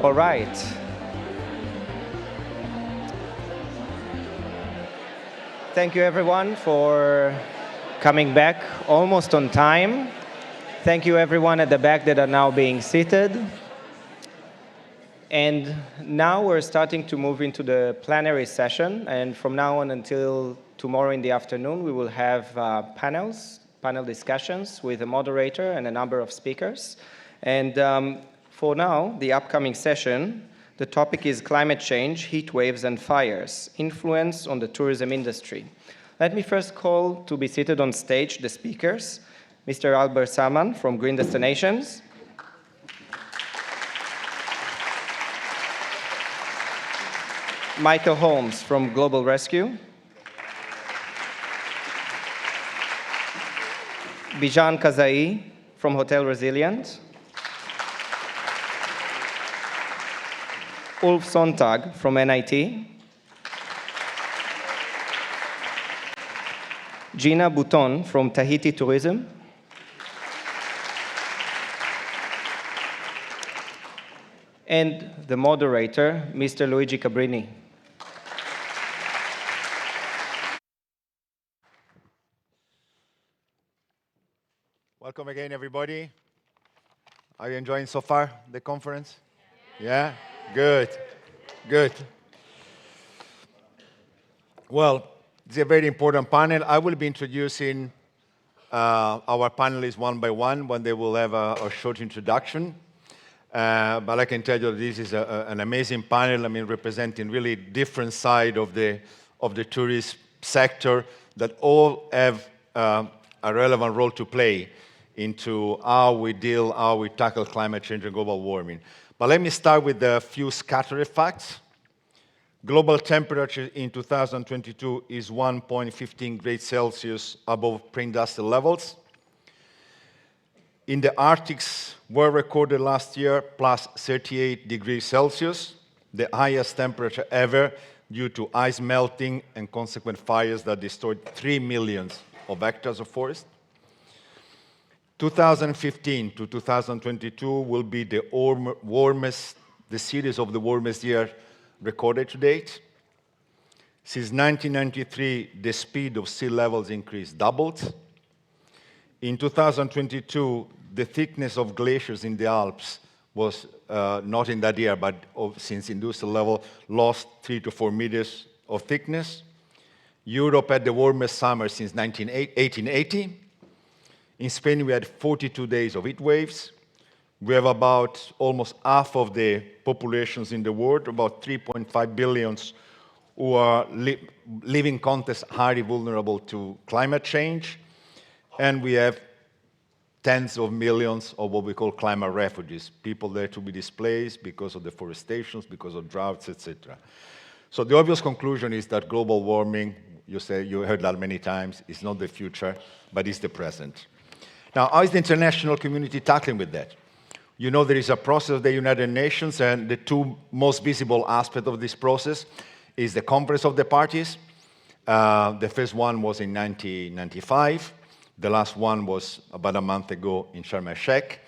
All right. Thank you, everyone, for coming back almost on time. Thank you, everyone at the back that are now being seated. And now we're starting to move into the plenary session. And from now on until tomorrow in the afternoon, we will have panel discussions with a moderator and a number of speakers. And for now, the upcoming session, the topic is climate change, heat waves, and fires, influence on the tourism industry. Let me first call to be seated on stage the speakers, Mr. Albert Salman from Green Destinations, Michael Holmes from Global Rescue, Bijan Khazai from Hotel Resilient, Sonntag from NIT, Gina Bunton from Tahiti Tourisme, and the moderator, Mr. Luigi Cabrini. Welcome again, everybody. Are you enjoying so far the conference? Yeah? Good. Good. Well, it's a very important panel. I will be introducing our panelists one by one when they will have a short introduction. But I can tell you this is an amazing panel, representing really different side of the tourist sector that all have a relevant role to play into how we tackle climate change and global warming. But let me start with a few scattered facts. Global temperature in 2022 is 1.15 degrees Celsius above pre-industrial levels. In the Arctics were recorded last year plus 38 degrees Celsius, the highest temperature ever due to ice melting and consequent fires that destroyed 3 million hectares of forest. 2015 to 2022 will be the series of the warmest year recorded to date. Since 1993, the speed of sea levels increase doubled. In 2022, the thickness of glaciers in the Alps was not in that year, but since industrial level, lost 3 to 4 meters of thickness. Europe had the warmest summer since 1880. In Spain, we had 42 days of heat waves. We have about almost half of the populations in the world, about 3.5 billion, who are living contexts highly vulnerable to climate change. And we have tens of millions of what we call climate refugees, people there to be displaced because of deforestation, because of droughts, etc. So the obvious conclusion is that global warming, you heard that many times, is not the future, but is the present. Now, how is the international community tackling with that? You know there is a process of the United Nations, and the two most visible aspects of this process is the Conference of the Parties. The first one was in 1995. The last one was about a month ago in Sharm el-Sheikh.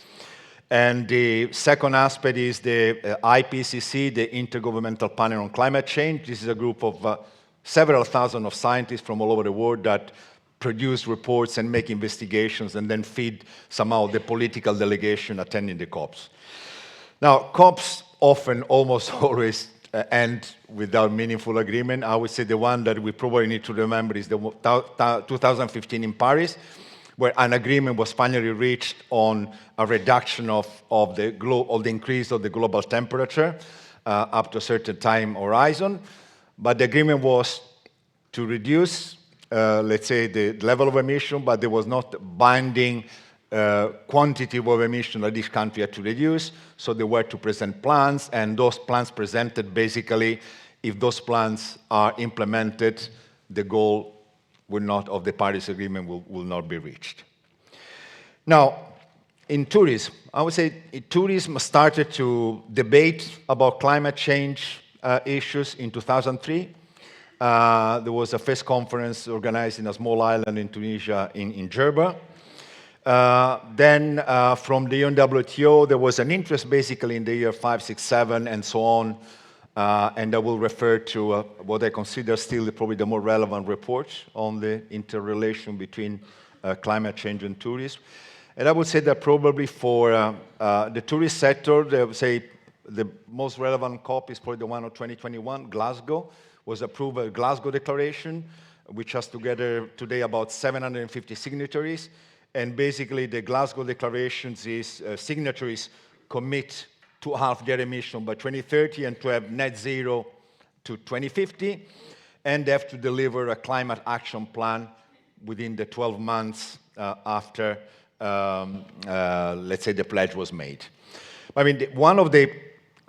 And the second aspect is the IPCC, the Intergovernmental Panel on Climate Change. This is a group of several thousand of scientists from all over the world that produce reports and make investigations and then feed somehow the political delegation attending the COPs. Now, COPs often, almost always, end without meaningful agreement. I would say the one that we probably need to remember is the 2015 in Paris, where an agreement was finally reached on a reduction of the increase of the global temperature up to a certain time horizon. But the agreement was to reduce let's say, the level of emission, but there was not binding quantity of emission that each country had to reduce. So they were to present plans, and those plans presented basically, if those plans are implemented, the goal of the Paris Agreement will not be reached. Now, in tourism, I would say tourism started to debate about climate change issues in 2003. There was a first conference organized in a small island in Tunisia, in Jerba. Then from the UNWTO, there was an interest basically in the year 5, 6, 7, and so on. And I will refer to what I consider still probably the more relevant report on the interrelation between climate change and tourism. And I would say that probably for the tourist sector, I would say the most relevant COP is probably the one of 2021, Glasgow, was approved a Glasgow Declaration, which has together today about 750 signatories. And basically the Glasgow Declarations is signatories commit to halve their emission by 2030 and to have net zero to 2050. And they have to deliver a climate action plan within the 12 months after, let's say, the pledge was made. I mean, one of the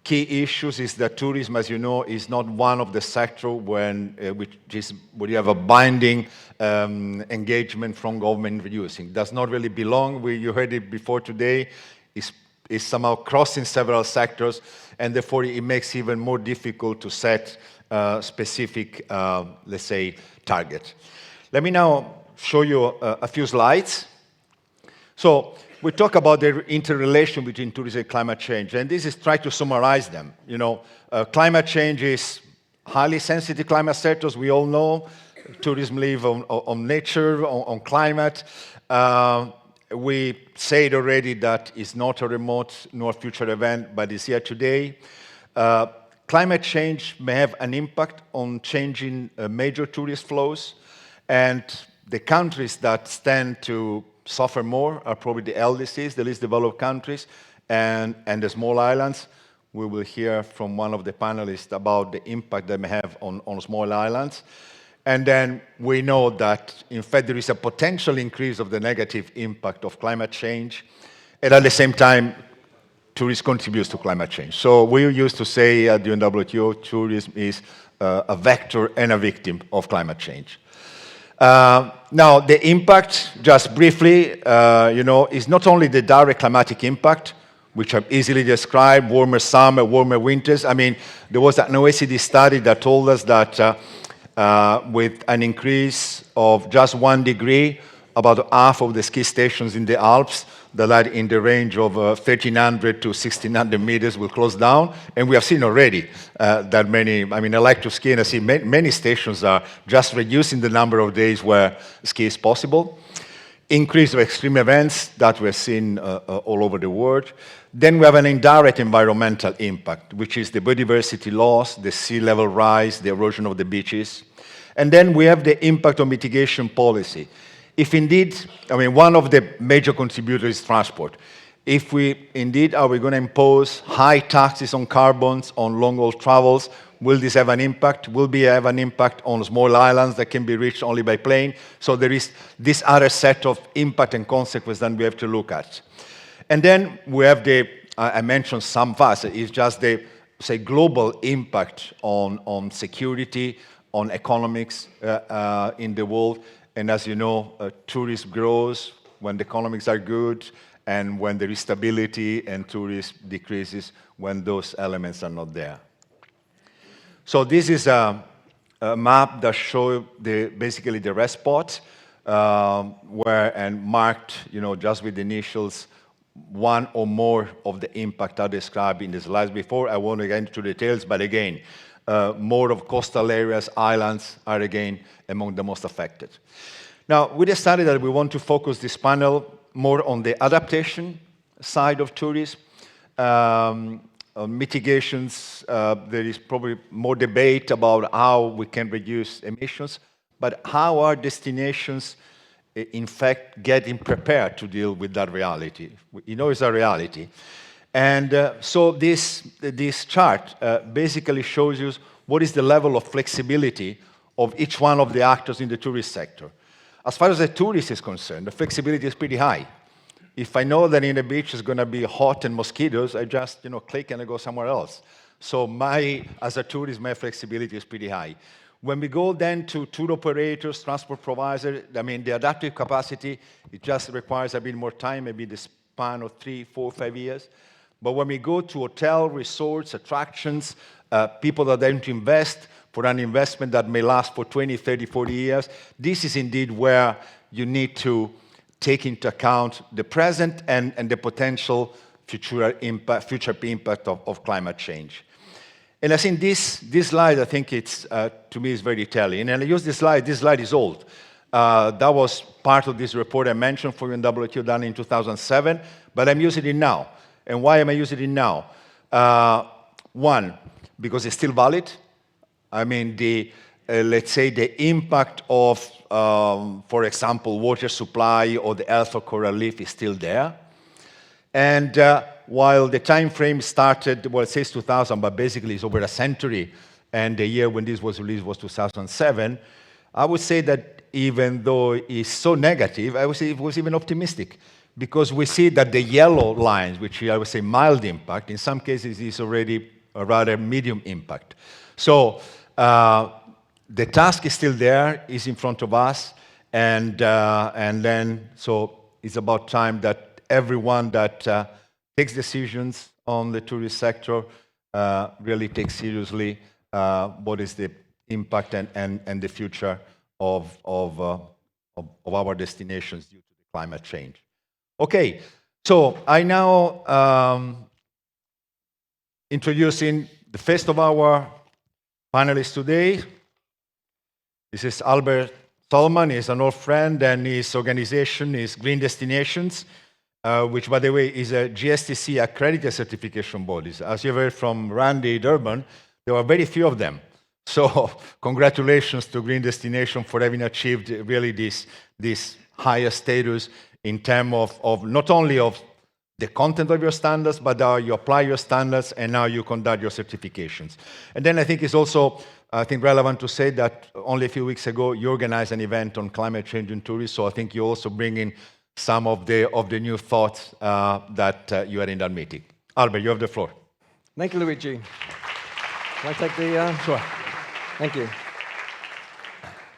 key issues is that tourism, as you know, is not one of the sectors where you have a binding engagement from government reducing. It does not really belong. You heard it before today. Is somehow crossing several sectors, and therefore it makes it even more difficult to set specific, let's say, target. Let me now show you a few slides. So we talk about the interrelation between tourism and climate change, and this is try to summarize them. You know, climate change is highly sensitive climate sectors, we all know. Tourism live on nature, on climate. We said already that it's not a remote nor future event, but it's here today. Climate change may have an impact on changing major tourist flows, and the countries that stand to suffer more are probably the LDCs, the least developed countries, and the small islands. We will hear from one of the panelists about the impact they may have on small islands. And then we know that, in fact, there is a potential increase of the negative impact of climate change, and at the same time, tourism contributes to climate change. So we used to say at the UNWTO, tourism is a vector and a victim of climate change. Now, the impact, just briefly, you know, is not only the direct climatic impact, which are easily described, warmer summer, warmer winters. I mean, there was an OECD study that told us that with an increase of just 1 degree, about half of the ski stations in the Alps that are in the range of 1,300 to 1,600 meters will close down. And we have seen already that many, I mean, I like to ski, and I see many stations are just reducing the number of days where ski is possible. Increase of extreme events that we're seeing all over the world. Then we have an indirect environmental impact, which is the biodiversity loss, the sea level rise, the erosion of the beaches. And then we have the impact on mitigation policy. If indeed, I mean, one of the major contributors is transport. If we indeed are we going to impose high taxes on carbons, on long-haul travels, will this have an impact? Will it have an impact on small islands that can be reached only by plane? So there is this other set of impact and consequence that we have to look at. And then we have the, I mentioned some facets, it's just the, say, global impact on security, on economics in the world. And as you know, tourism grows when the economics are good, and when there is stability, and tourism decreases when those elements are not there. So this is a map that shows basically the red spot, where and marked, you know, just with the initials, one or more of the impact I described in the slides before. I won't get into details, but again, more of coastal areas, islands are again among the most affected. Now, we decided that we want to focus this panel more on the adaptation side of tourism. On mitigations, there is probably more debate about how we can reduce emissions, but how are destinations, in fact, getting prepared to deal with that reality? You know, it's a reality. And so this chart basically shows you what is the level of flexibility of each one of the actors in the tourist sector. As far as the tourist is concerned, the flexibility is pretty high. If I know that in the beach is going to be hot and mosquitoes, I just, you know, click and I go somewhere else. So as a tourist, my flexibility is pretty high. When we go then to tour operators, transport providers, I mean, the adaptive capacity, it just requires a bit more time, maybe the span of 3, 4, 5 years. But when we go to hotel, resorts, attractions, people that are going to invest for an investment that may last for 20, 30, 40 years, this is indeed where you need to take into account the present and the potential future impact of climate change. And I think this slide, I think it's, to me, is very telling. And I use this slide is old. That was part of this report I mentioned for UNWTO done in 2007, but I'm using it now. And why am I using it now? One, because it's still valid. I mean, let's say the impact of, for example, water supply or the health of coral reef is still there. And while the time frame started, well, it says 2000, but basically it's over a century, and the year when this was released was 2007, I would say that even though it's so negative, I would say it was even optimistic, because we see that the yellow lines, which I would say mild impact, in some cases is already a rather medium impact. So the task is still there, is in front of us, and then so it's about time that everyone that takes decisions on the tourist sector really takes seriously what is the impact and the future of our destinations due to the climate change. Okay, so I now introducing the first of our panelists today. This is Albert Salman. He's an old friend, and his organization is Green Destinations, which, by the way, is a GSTC accredited certification body. As you heard from Randy Durban, there are very few of them. So congratulations to Green Destination for having achieved really this higher status in terms of not only of the content of your standards, but how you apply your standards and how you conduct your certifications. And then I think it's also, I think, relevant to say that only a few weeks ago you organized an event on climate change and tourism. So I think you also bring in some of the new thoughts that you had in that meeting. Albert, you have the floor. Thank you, Luigi. Can I take the... Sure. Thank you.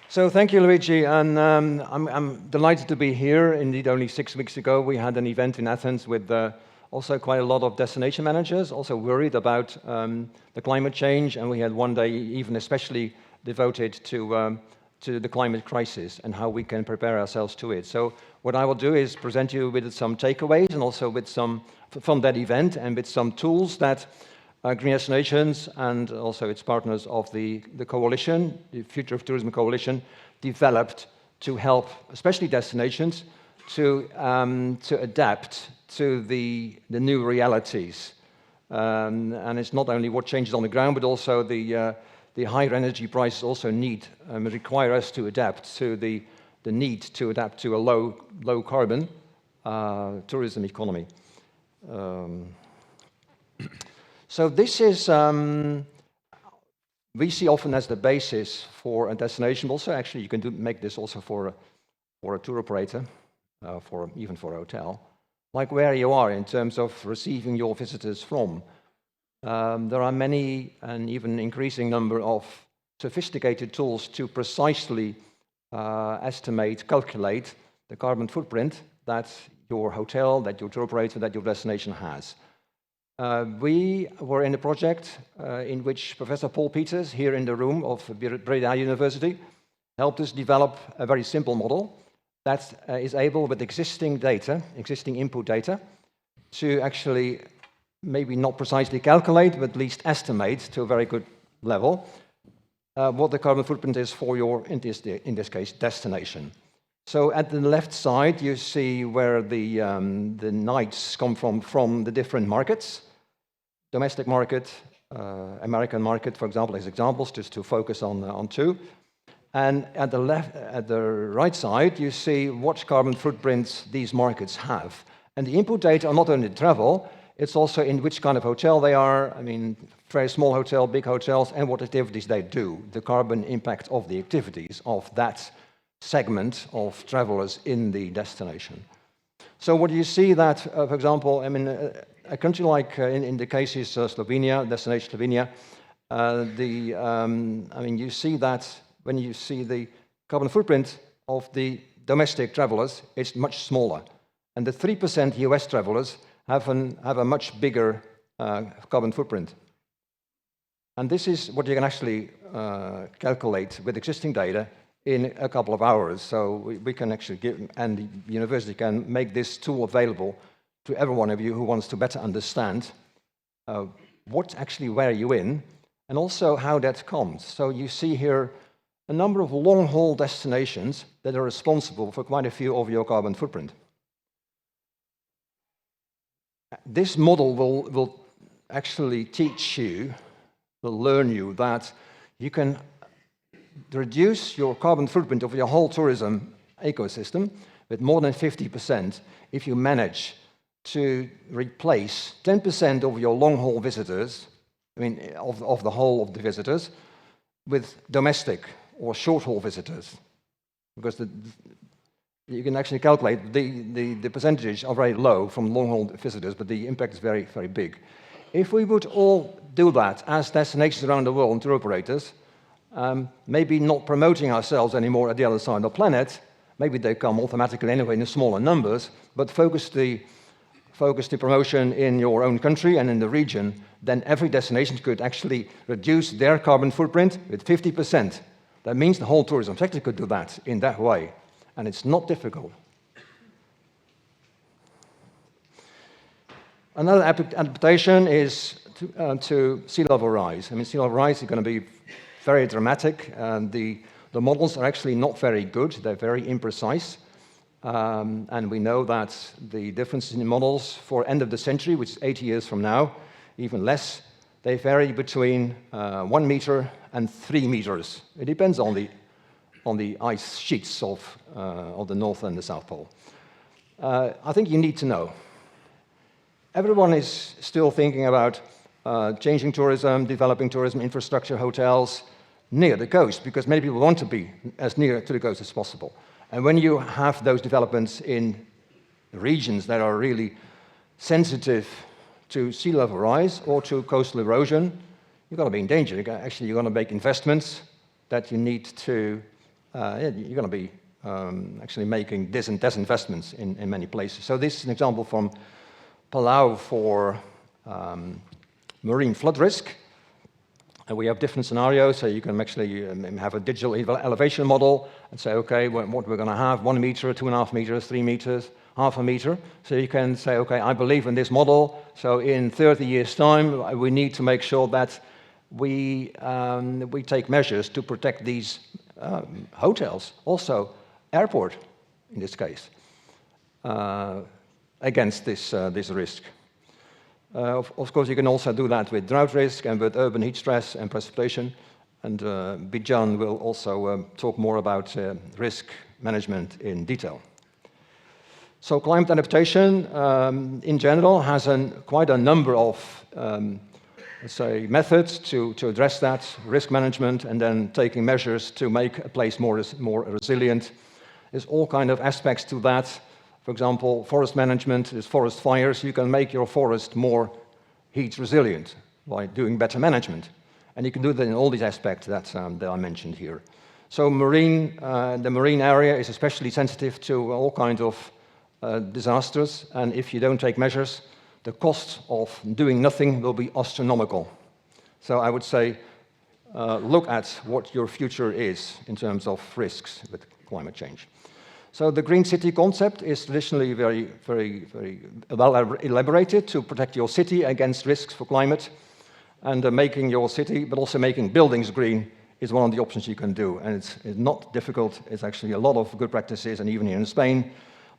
So thank you, Luigi, and I'm delighted to be here. Indeed, only 6 weeks ago we had an event in Athens with also quite a lot of destination managers, also worried about the climate change, and we had one day even especially devoted to the climate crisis and how we can prepare ourselves to it. So what I will do is present you with some takeaways and also with some from that event and with some tools that Green Destinations and also its partners of the coalition, the Future of Tourism Coalition, developed to help, especially destinations, to adapt to the new realities. And it's not only what changes on the ground, but also the higher energy prices also require us to adapt to the need to adapt to a low carbon tourism economy. So this is, we see often as the basis for a destination. Also, actually, you can make this also for a tour operator, even for a hotel, like where you are in terms of receiving your visitors from. There are many and even increasing number of sophisticated tools to precisely estimate, calculate the carbon footprint that your hotel, that your tour operator, that your destination has. We were in a project in which Professor Paul Peters, here in the room of Breda University, helped us develop a very simple model that is able, with existing data, existing input data, to actually maybe not precisely calculate, but at least estimate to a very good level what the carbon footprint is for your, in this case, destination. So at the left side, you see where the nights come from the different markets. Domestic market, American market, for example, as examples, just to focus on two. And at the right side, you see what carbon footprints these markets have. And the input data are not only travel, it's also in which kind of hotel they are. I mean, very small hotel, big hotels, and what activities they do. The carbon impact of the activities of that segment of travelers in the destination. So what you see that, for example, I mean, a country like, in the cases Slovenia, destination Slovenia, I mean, you see that when you see the carbon footprint of the domestic travelers, it's much smaller. And the 3% US travelers have a much bigger carbon footprint. And this is what you can actually calculate with existing data in a couple of hours. So we can actually give, and the university can make this tool available to every one of you who wants to better understand what actually where you're in, and also how that comes. So you see here a number of long-haul destinations that are responsible for quite a few of your carbon footprint. This model will actually teach you, will learn you that you can reduce your carbon footprint of your whole tourism ecosystem with more than 50% if you manage to replace 10% of your long-haul visitors, I mean, of the whole of the visitors, with domestic or short-haul visitors. Because you can actually calculate the percentages are very low from long-haul visitors, but the impact is very, very big. If we would all do that as destinations around the world and tour operators, maybe not promoting ourselves anymore at the other side of the planet, maybe they come automatically anyway in smaller numbers, but focus the promotion in your own country and in the region, then every destination could actually reduce their carbon footprint with 50%. That means the whole tourism sector could do that in that way, and it's not difficult. Another adaptation is to sea level rise. I mean, sea level rise is going to be very dramatic, and the models are actually not very good. They're very imprecise. And we know that the differences in the models for end of the century, which is 80 years from now, even less, they vary between 1 meter and 3 meters. It depends on the ice sheets of the North and the South Pole. I think you need to know. Everyone is still thinking about changing tourism, developing tourism, infrastructure, hotels near the coast, because many people want to be as near to the coast as possible. And when you have those developments in regions that are really sensitive to sea level rise or to coastal erosion, you're going to be in danger. You're going to make investments that you need to, you're going to be actually making disinvestments in many places. So this is an example from Palau for marine flood risk. And we have different scenarios, so you can actually have a digital elevation model and say, okay, what we're going to have, 1 meter, 2.5 meters, 3 meters, half a meter. So you can say, okay, I believe in this model, so in 30 years' time, we need to make sure that we take measures to protect these hotels, also airport, in this case, against this risk. Of course, you can also do that with drought risk and with urban heat stress and precipitation. And Bijan will also talk more about risk management in detail. So climate adaptation, in general, has quite a number of, let's say, methods to address that, risk management, and then taking measures to make a place more resilient. There's all kind of aspects to that. For example, forest management, there's forest fires. You can make your forest more heat resilient by doing better management. And you can do that in all these aspects that I mentioned here. So the marine area is especially sensitive to all kinds of disasters. And if you don't take measures, the cost of doing nothing will be astronomical. So I would say, look at what your future is in terms of risks with climate change. So the green city concept is traditionally very, very, very well elaborated to protect your city against risks for climate. And making your city, but also making buildings green, is one of the options you can do. And it's not difficult. It's actually a lot of good practices. And even here in Spain,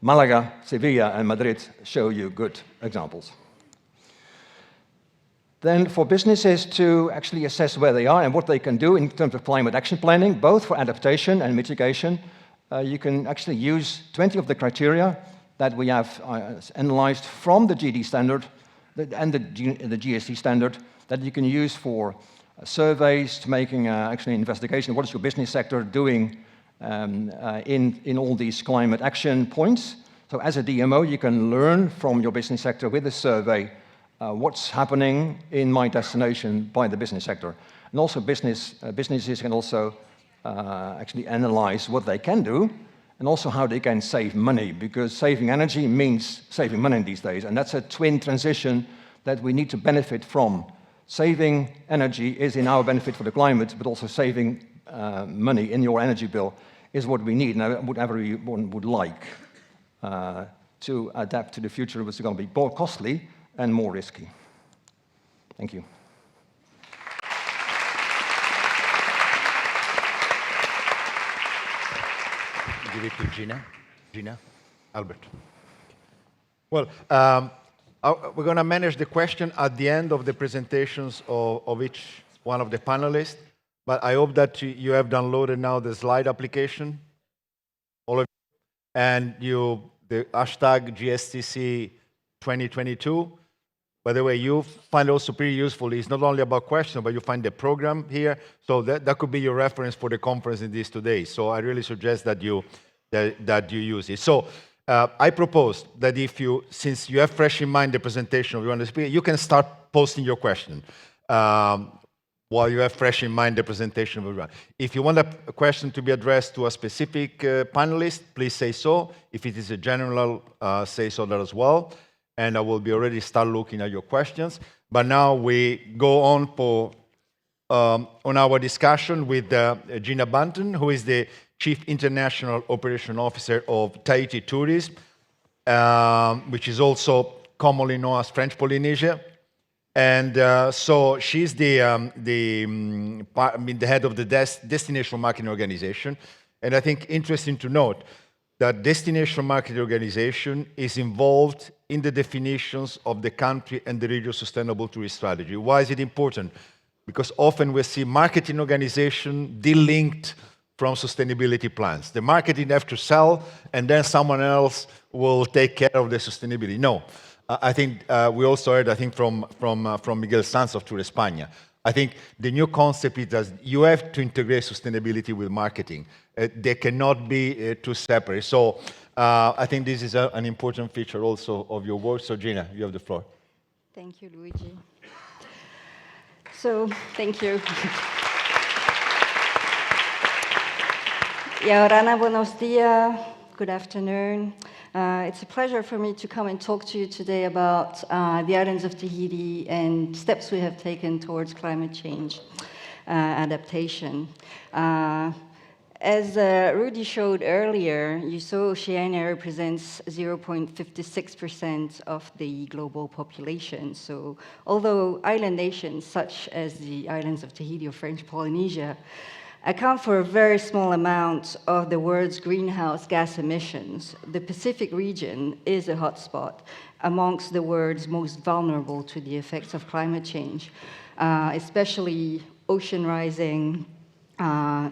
Malaga, Sevilla, and Madrid show you good examples. Then for businesses to actually assess where they are and what they can do in terms of climate action planning, both for adaptation and mitigation, you can actually use 20 of the criteria that we have analyzed from the GD standard and the GST standard that you can use for surveys, to making actually an investigation. What is your business sector doing in all these climate action points? So as a DMO, you can learn from your business sector with a survey what's happening in my destination by the business sector. And also businesses can also actually analyze what they can do and also how they can save money, because saving energy means saving money these days, and that's a twin transition that we need to benefit from. Saving energy is in our benefit for the climate, but also saving money in your energy bill is what we need and what everyone would like to adapt to the future, which is going to be more costly and more risky. Thank you. Give it to Gina. Gina, Albert. Well, we're going to manage the question at the end of the presentations of each one of the panelists, but I hope that you have downloaded now the slide application, all of you, and the hashtag GSTC2022. By the way, you find also pretty useful. It's not only about questions, but you find the program here. So that could be your reference for the conference in these 2 days. So I really suggest that you use it. So I propose that since you have fresh in mind the presentation of the speaker, you can start posting your question while you have fresh in mind the presentation of everyone. If you want a question to be addressed to a specific panelist, please say so. If it is a general, say so that as well. And I will be already start looking at your questions. But now we go on on our discussion with Gina Bunton, who is the Chief International Operation Officer of Tahiti Tourisme, which is also commonly known as French Polynesia. And so she's the head of the Destination Marketing Organization. And I think interesting to note that Destination Marketing Organization is involved in the definitions of the country and the region sustainable tourist strategy. Why is it important? Because often we see marketing organization de-linked from sustainability plans. The marketing have to sell, and then someone else will take care of the sustainability. No, I think we also heard, I think, from Miguel Sanz of Tour España. I think the new concept is that you have to integrate sustainability with marketing. They cannot be two separate. So I think this is an important feature also of your work. So Gina, you have the floor. Thank you, Luigi. So, thank you. Yaorana, buenos dias. Good afternoon. It's a pleasure for me to come and talk to you today about the islands of Tahiti and steps we have taken towards climate change adaptation. As Rudy showed earlier, you saw Oceania represents 0.56% of the global population. So although island nations such as the islands of Tahiti or French Polynesia account for a very small amount of the world's greenhouse gas emissions, the Pacific region is a hotspot amongst the world's most vulnerable to the effects of climate change, especially ocean rising,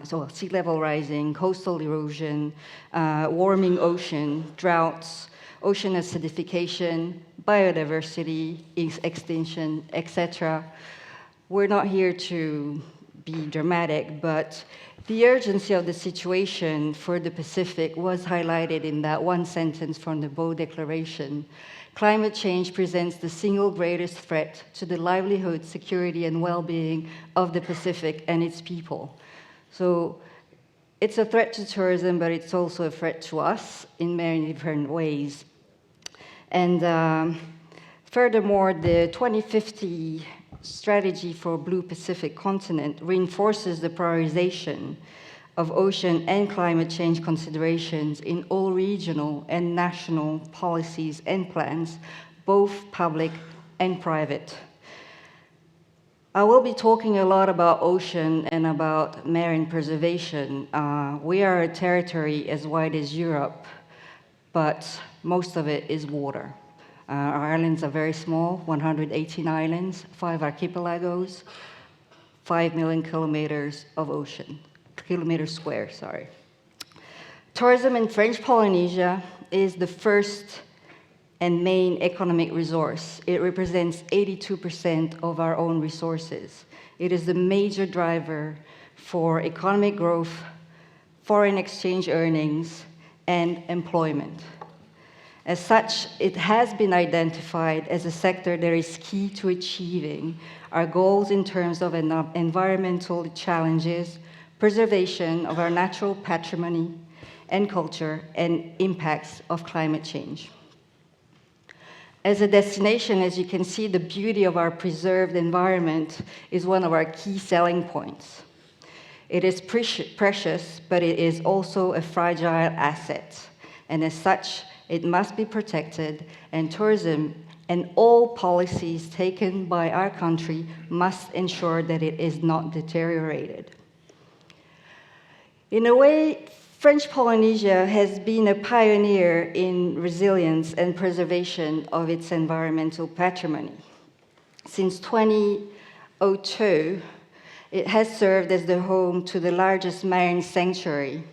so sea level rising, coastal erosion, warming ocean, droughts, ocean acidification, biodiversity, extinction, etc. We're not here to be dramatic, but the urgency of the situation for the Pacific was highlighted in that one sentence from the Bow Declaration. Climate change presents the single greatest threat to the livelihood, security, and well-being of the Pacific and its people. So it's a threat to tourism, but it's also a threat to us in many different ways. And furthermore, the 2050 strategy for Blue Pacific continent reinforces the prioritization of ocean and climate change considerations in all regional and national policies and plans, both public and private. I will be talking a lot about ocean and about marine preservation. We are a territory as wide as Europe, but most of it is water. Our islands are very small, 118 islands, 5 archipelagos, 5 million kilometers of ocean, kilometers square, sorry. Tourism in French Polynesia is the first and main economic resource. It represents 82% of our own resources. It is the major driver for economic growth, foreign exchange earnings, and employment. As such, it has been identified as a sector that is key to achieving our goals in terms of environmental challenges, preservation of our natural patrimony and culture, and impacts of climate change. As a destination, as you can see, the beauty of our preserved environment is one of our key selling points. It is precious, but it is also a fragile asset. And as such, it must be protected, and tourism and all policies taken by our country must ensure that it is not deteriorated. In a way, French Polynesia has been a pioneer in resilience and preservation of its environmental patrimony. Since 2002, it has served as the home to the largest marine sanctuary,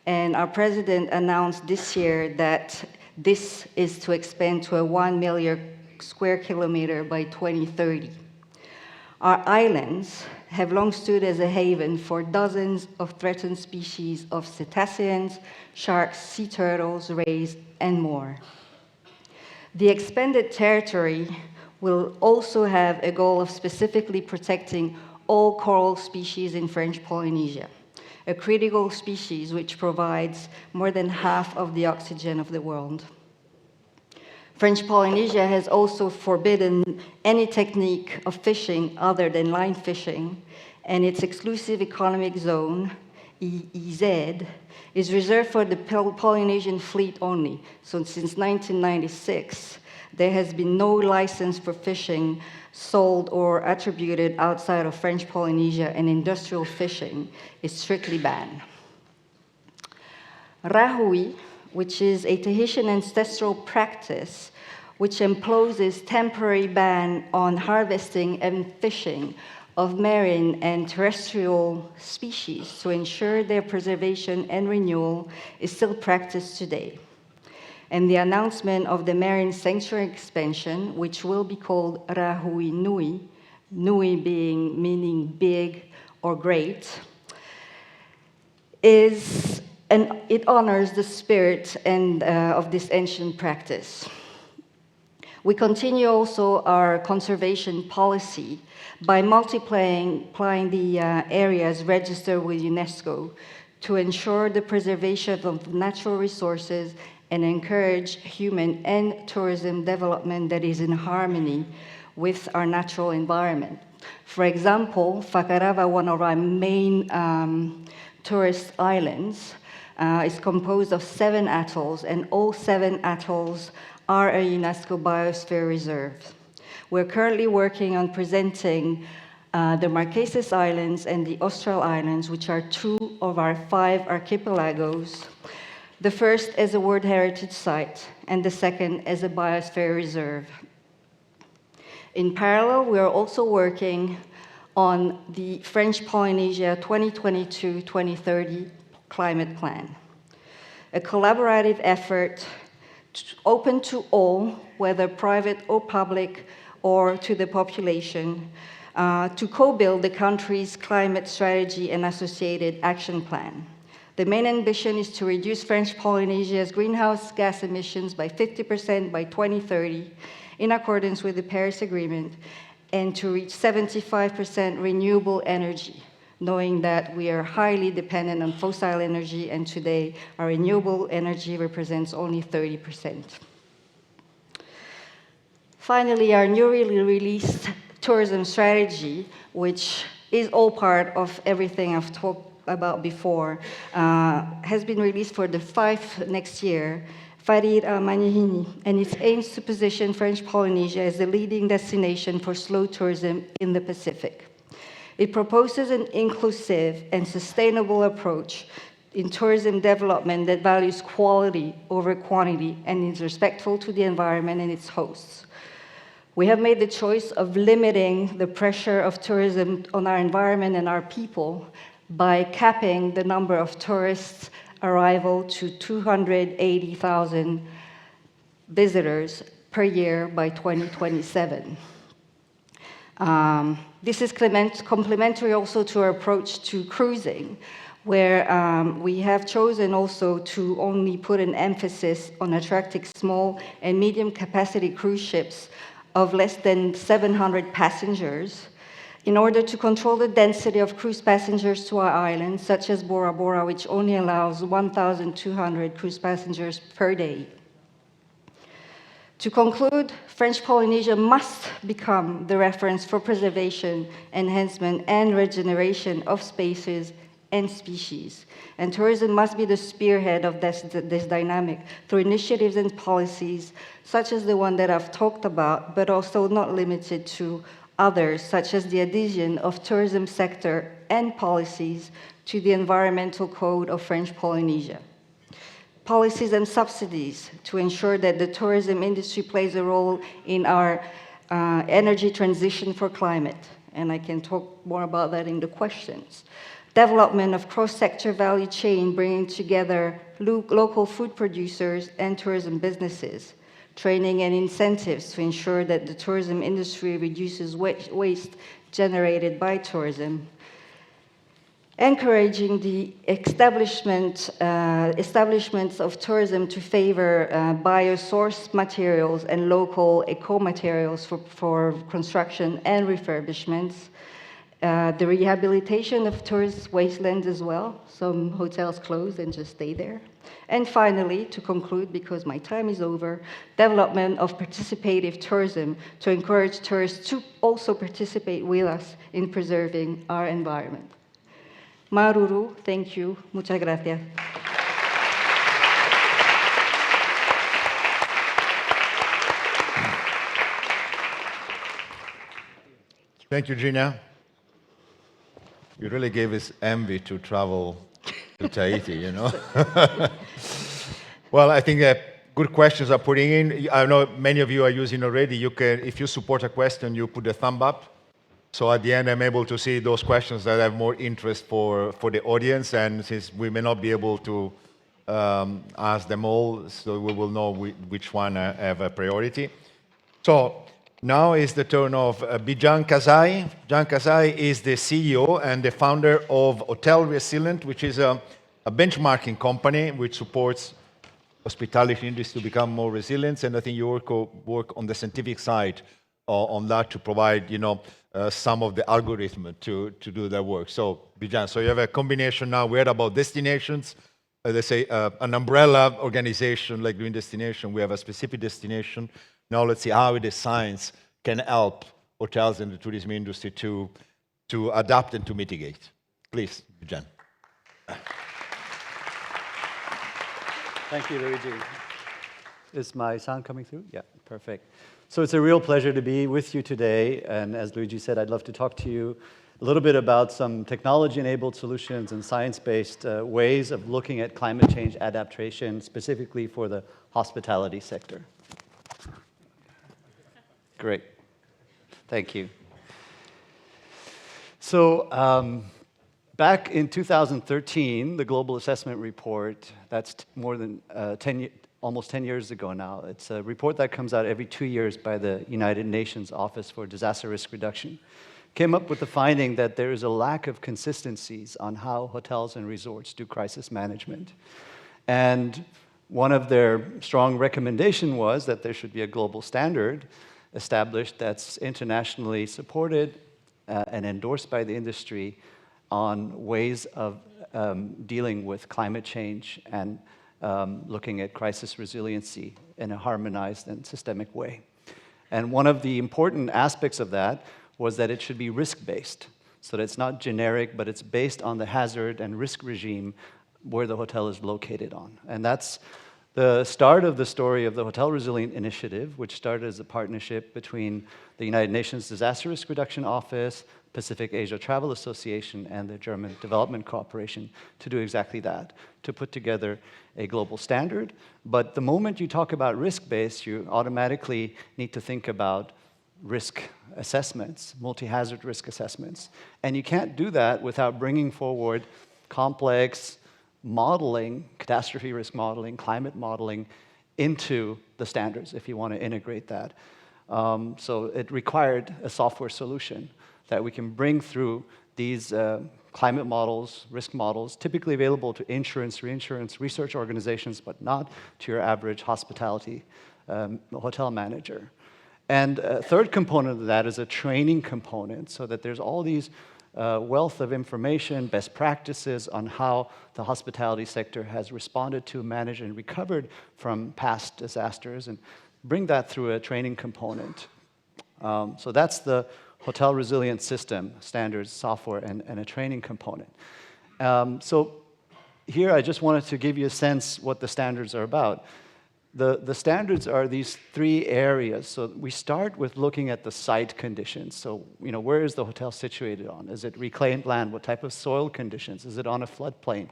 and our president announced this year that this is to expand to a 1 million square kilometer by 2030. Our islands have long stood as a haven for dozens of threatened species of cetaceans, sharks, sea turtles, rays, and more. The expanded territory will also have a goal of specifically protecting all coral species in French Polynesia, a critical species which provides more than half of the oxygen of the world. French Polynesia has also forbidden any technique of fishing other than line fishing, and its exclusive economic zone, EEZ, is reserved for the Polynesian fleet only. So since 1996, there has been no license for fishing sold or attributed outside of French Polynesia, and industrial fishing is strictly banned. Rahui, which is a Tahitian ancestral practice which imposes temporary ban on harvesting and fishing of marine and terrestrial species to ensure their preservation and renewal, is still practiced today. And the announcement of the marine sanctuary expansion, which will be called Rahui Nui, Nui meaning big or great, it honors the spirit of this ancient practice. We continue also our conservation policy by multiplying the areas registered with UNESCO to ensure the preservation of natural resources and encourage human and tourism development that is in harmony with our natural environment. For example, Whakarava, one of our main tourist islands, is composed of 7 atolls, and all 7 atolls are a UNESCO Biosphere Reserve. We're currently working on presenting the Marquesas Islands and the Austral Islands, which are 2 of our 5 archipelagos. The first as a World Heritage Site, and the second as a Biosphere Reserve. In parallel, we are also working on the French Polynesia 2022-2030 Climate Plan, a collaborative effort open to all, whether private or public, or to the population, to co-build the country's climate strategy and associated action plan. The main ambition is to reduce French Polynesia's greenhouse gas emissions by 50% by 2030, in accordance with the Paris Agreement, and to reach 75% renewable energy, knowing that we are highly dependent on fossil energy, and today our renewable energy represents only 30%. Finally, our newly released tourism strategy, which is all part of everything I've talked about before, has been released for the 5th next year, Farir Manihini, and it aims to position French Polynesia as the leading destination for slow tourism in the Pacific. It proposes an inclusive and sustainable approach in tourism development that values quality over quantity and is respectful to the environment and its hosts. We have made the choice of limiting the pressure of tourism on our environment and our people by capping the number of tourists arrival to 280,000 visitors per year by 2027. This is complementary also to our approach to cruising, where we have chosen also to only put an emphasis on attracting small and medium capacity cruise ships of less than 700 passengers, in order to control the density of cruise passengers to our islands, such as Bora Bora, which only allows 1,200 cruise passengers per day. To conclude, French Polynesia must become the reference for preservation, enhancement, and regeneration of spaces and species. And tourism must be the spearhead of this dynamic through initiatives and policies such as the one that I've talked about, but also not limited to others, such as the adhesion of tourism sector and policies to the Environmental Code of French Polynesia. Policies and subsidies to ensure that the tourism industry plays a role in our energy transition for climate. And I can talk more about that in the questions. Development of cross-sector value chain, bringing together local food producers and tourism businesses. Training and incentives to ensure that the tourism industry reduces waste generated by tourism. Encouraging the establishments of tourism to favor biosourced materials and local eco-materials for construction and refurbishments. The rehabilitation of tourist wastelands as well. Some hotels close and just stay there. And finally, to conclude, because my time is over, development of participative tourism to encourage tourists to also participate with us in preserving our environment. Maruru, thank you. Muchas gracias. Thank you, Gina. You really gave us envy to travel to Tahiti, you know? Well, I think good questions are putting in. I know many of you are using already. You can, if you support a question, you put a thumb up. So at the end, I'm able to see those questions that have more interest for the audience. And since we may not be able to ask them all, so we will know which one have a priority. So now is the turn of Bijan Khazai. Bijan Khazai is the CEO and the founder of Hotel Resilient, which is a benchmarking company which supports hospitality industry to become more resilient. And I think you work on the scientific side on that to provide, you know, some of the algorithm to do that work. So, Bijan, so you have a combination now. We heard about destinations. Let's say an umbrella organization like Green Destination. We have a specific destination. Now let's see how the science can help hotels and the tourism industry to adapt and to mitigate. Please, Bijan. Thank you, Luigi. Is my sound coming through? Yeah, perfect. So it's a real pleasure to be with you today. And as Luigi said, I'd love to talk to you a little bit about some technology-enabled solutions and science-based ways of looking at climate change adaptation, specifically for the hospitality sector. Great. Thank you. So back in 2013, the Global Assessment Report, that's more than almost 10 years ago now. It's a report that comes out every 2 years by the United Nations Office for Disaster Risk Reduction. Came up with the finding that there is a lack of consistencies on how hotels and resorts do crisis management. And one of their strong recommendations was that there should be a global standard established that's internationally supported and endorsed by the industry on ways of dealing with climate change and looking at crisis resiliency in a harmonized and systemic way. And one of the important aspects of that was that it should be risk-based, so that it's not generic, but it's based on the hazard and risk regime where the hotel is located on. And that's the start of the story of the Hotel Resilient Initiative, which started as a partnership between the United Nations Disaster Risk Reduction Office, Pacific Asia Travel Association, and the German Development Cooperation to do exactly that, to put together a global standard. But the moment you talk about risk-based, you automatically need to think about risk assessments, multi-hazard risk assessments. And you can't do that without bringing forward complex modeling, catastrophe risk modeling, climate modeling into the standards if you want to integrate that. So it required a software solution that we can bring through these climate models, risk models, typically available to insurance, reinsurance, research organizations, but not to your average hospitality hotel manager. And a third component of that is a training component, so that there's all these wealth of information, best practices on how the hospitality sector has responded to, managed, and recovered from past disasters, and bring that through a training component. So that's the Hotel Resilient System, standards, software, and a training component. So here I just wanted to give you a sense what the standards are about. The standards are these three areas. So we start with looking at the site conditions. So, where is the hotel situated on? Is it reclaimed land? What type of soil conditions? Is it on a floodplain?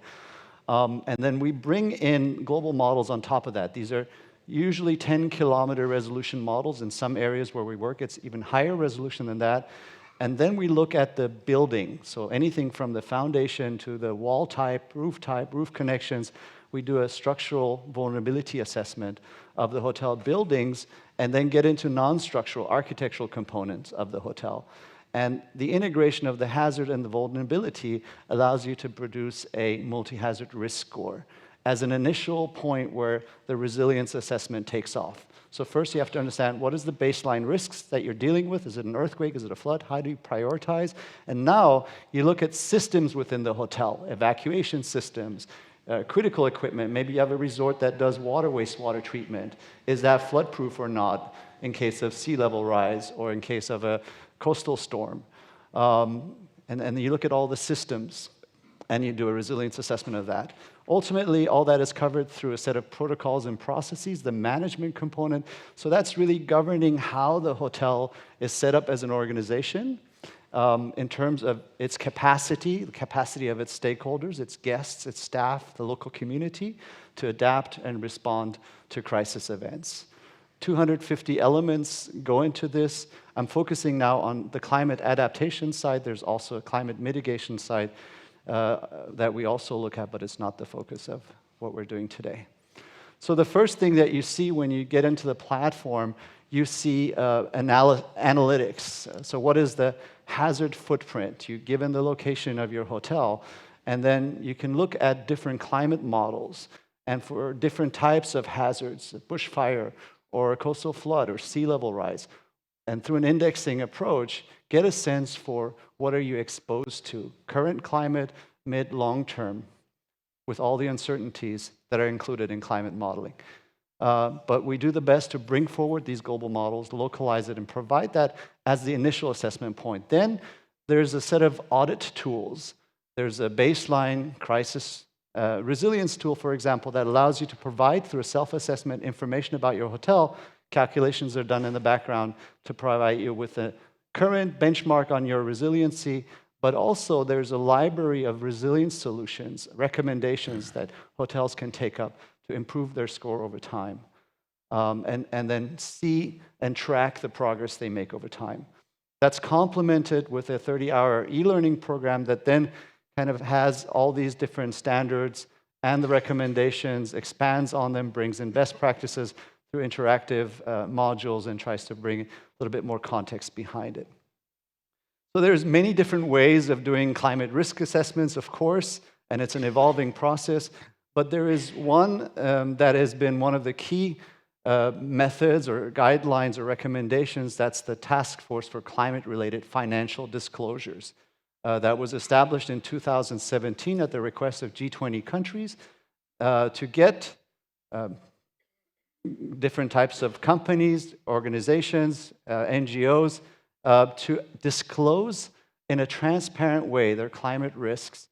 And then we bring in global models on top of that. These are usually 10-kilometer resolution models. In some areas where we work, it's even higher resolution than that. And then we look at the building. So anything from the foundation to the wall type, roof connections. We do a structural vulnerability assessment of the hotel buildings and then get into non-structural architectural components of the hotel. And the integration of the hazard and the vulnerability allows you to produce a multi-hazard risk score as an initial point where the resilience assessment takes off. So first you have to understand what is the baseline risks that you're dealing with. Is it an earthquake? Is it a flood? How do you prioritize? And now you look at systems within the hotel, evacuation systems, critical equipment. Maybe you have a resort that does wastewater treatment. Is that flood-proof or not in case of sea level rise or in case of a coastal storm? And you look at all the systems and you do a resilience assessment of that. Ultimately, all that is covered through a set of protocols and processes, the management component. So that's really governing how the hotel is set up as an organization in terms of its capacity, the capacity of its stakeholders, its guests, its staff, the local community, to adapt and respond to crisis events. 250 elements go into this. I'm focusing now on the climate adaptation side. There's also a climate mitigation side that we also look at, but it's not the focus of what we're doing today. So the first thing that you see when you get into the platform, you see analytics. So what is the hazard footprint? You given the location of your hotel, and then you can look at different climate models, and for different types of hazards, a bushfire, or a coastal flood, or sea level rise. And through an indexing approach, get a sense for what are you exposed to, current climate, mid, long term, with all the uncertainties that are included in climate modeling. But we do the best to bring forward these global models, localize it, and provide that as the initial assessment point. Then there's a set of audit tools. There's a baseline crisis resilience tool, for example, that allows you to provide through a self-assessment information about your hotel. Calculations are done in the background to provide you with a current benchmark on your resiliency, but also there's a library of resilience solutions, recommendations that hotels can take up to improve their score over time, and then see and track the progress they make over time. That's complemented with a 30-hour e-learning program that then kind of has all these different standards and the recommendations, expands on them, brings in best practices through interactive modules, and tries to bring a little bit more context behind it. So there's many different ways of doing climate risk assessments, of course, and it's an evolving process, but there is one that has been one of the key methods or guidelines or recommendations. That's the Task Force for Climate-Related Financial Disclosures. That was established in 2017 at the request of G20 countries to get different types of companies, organizations, NGOs, to disclose in a transparent way their climate risks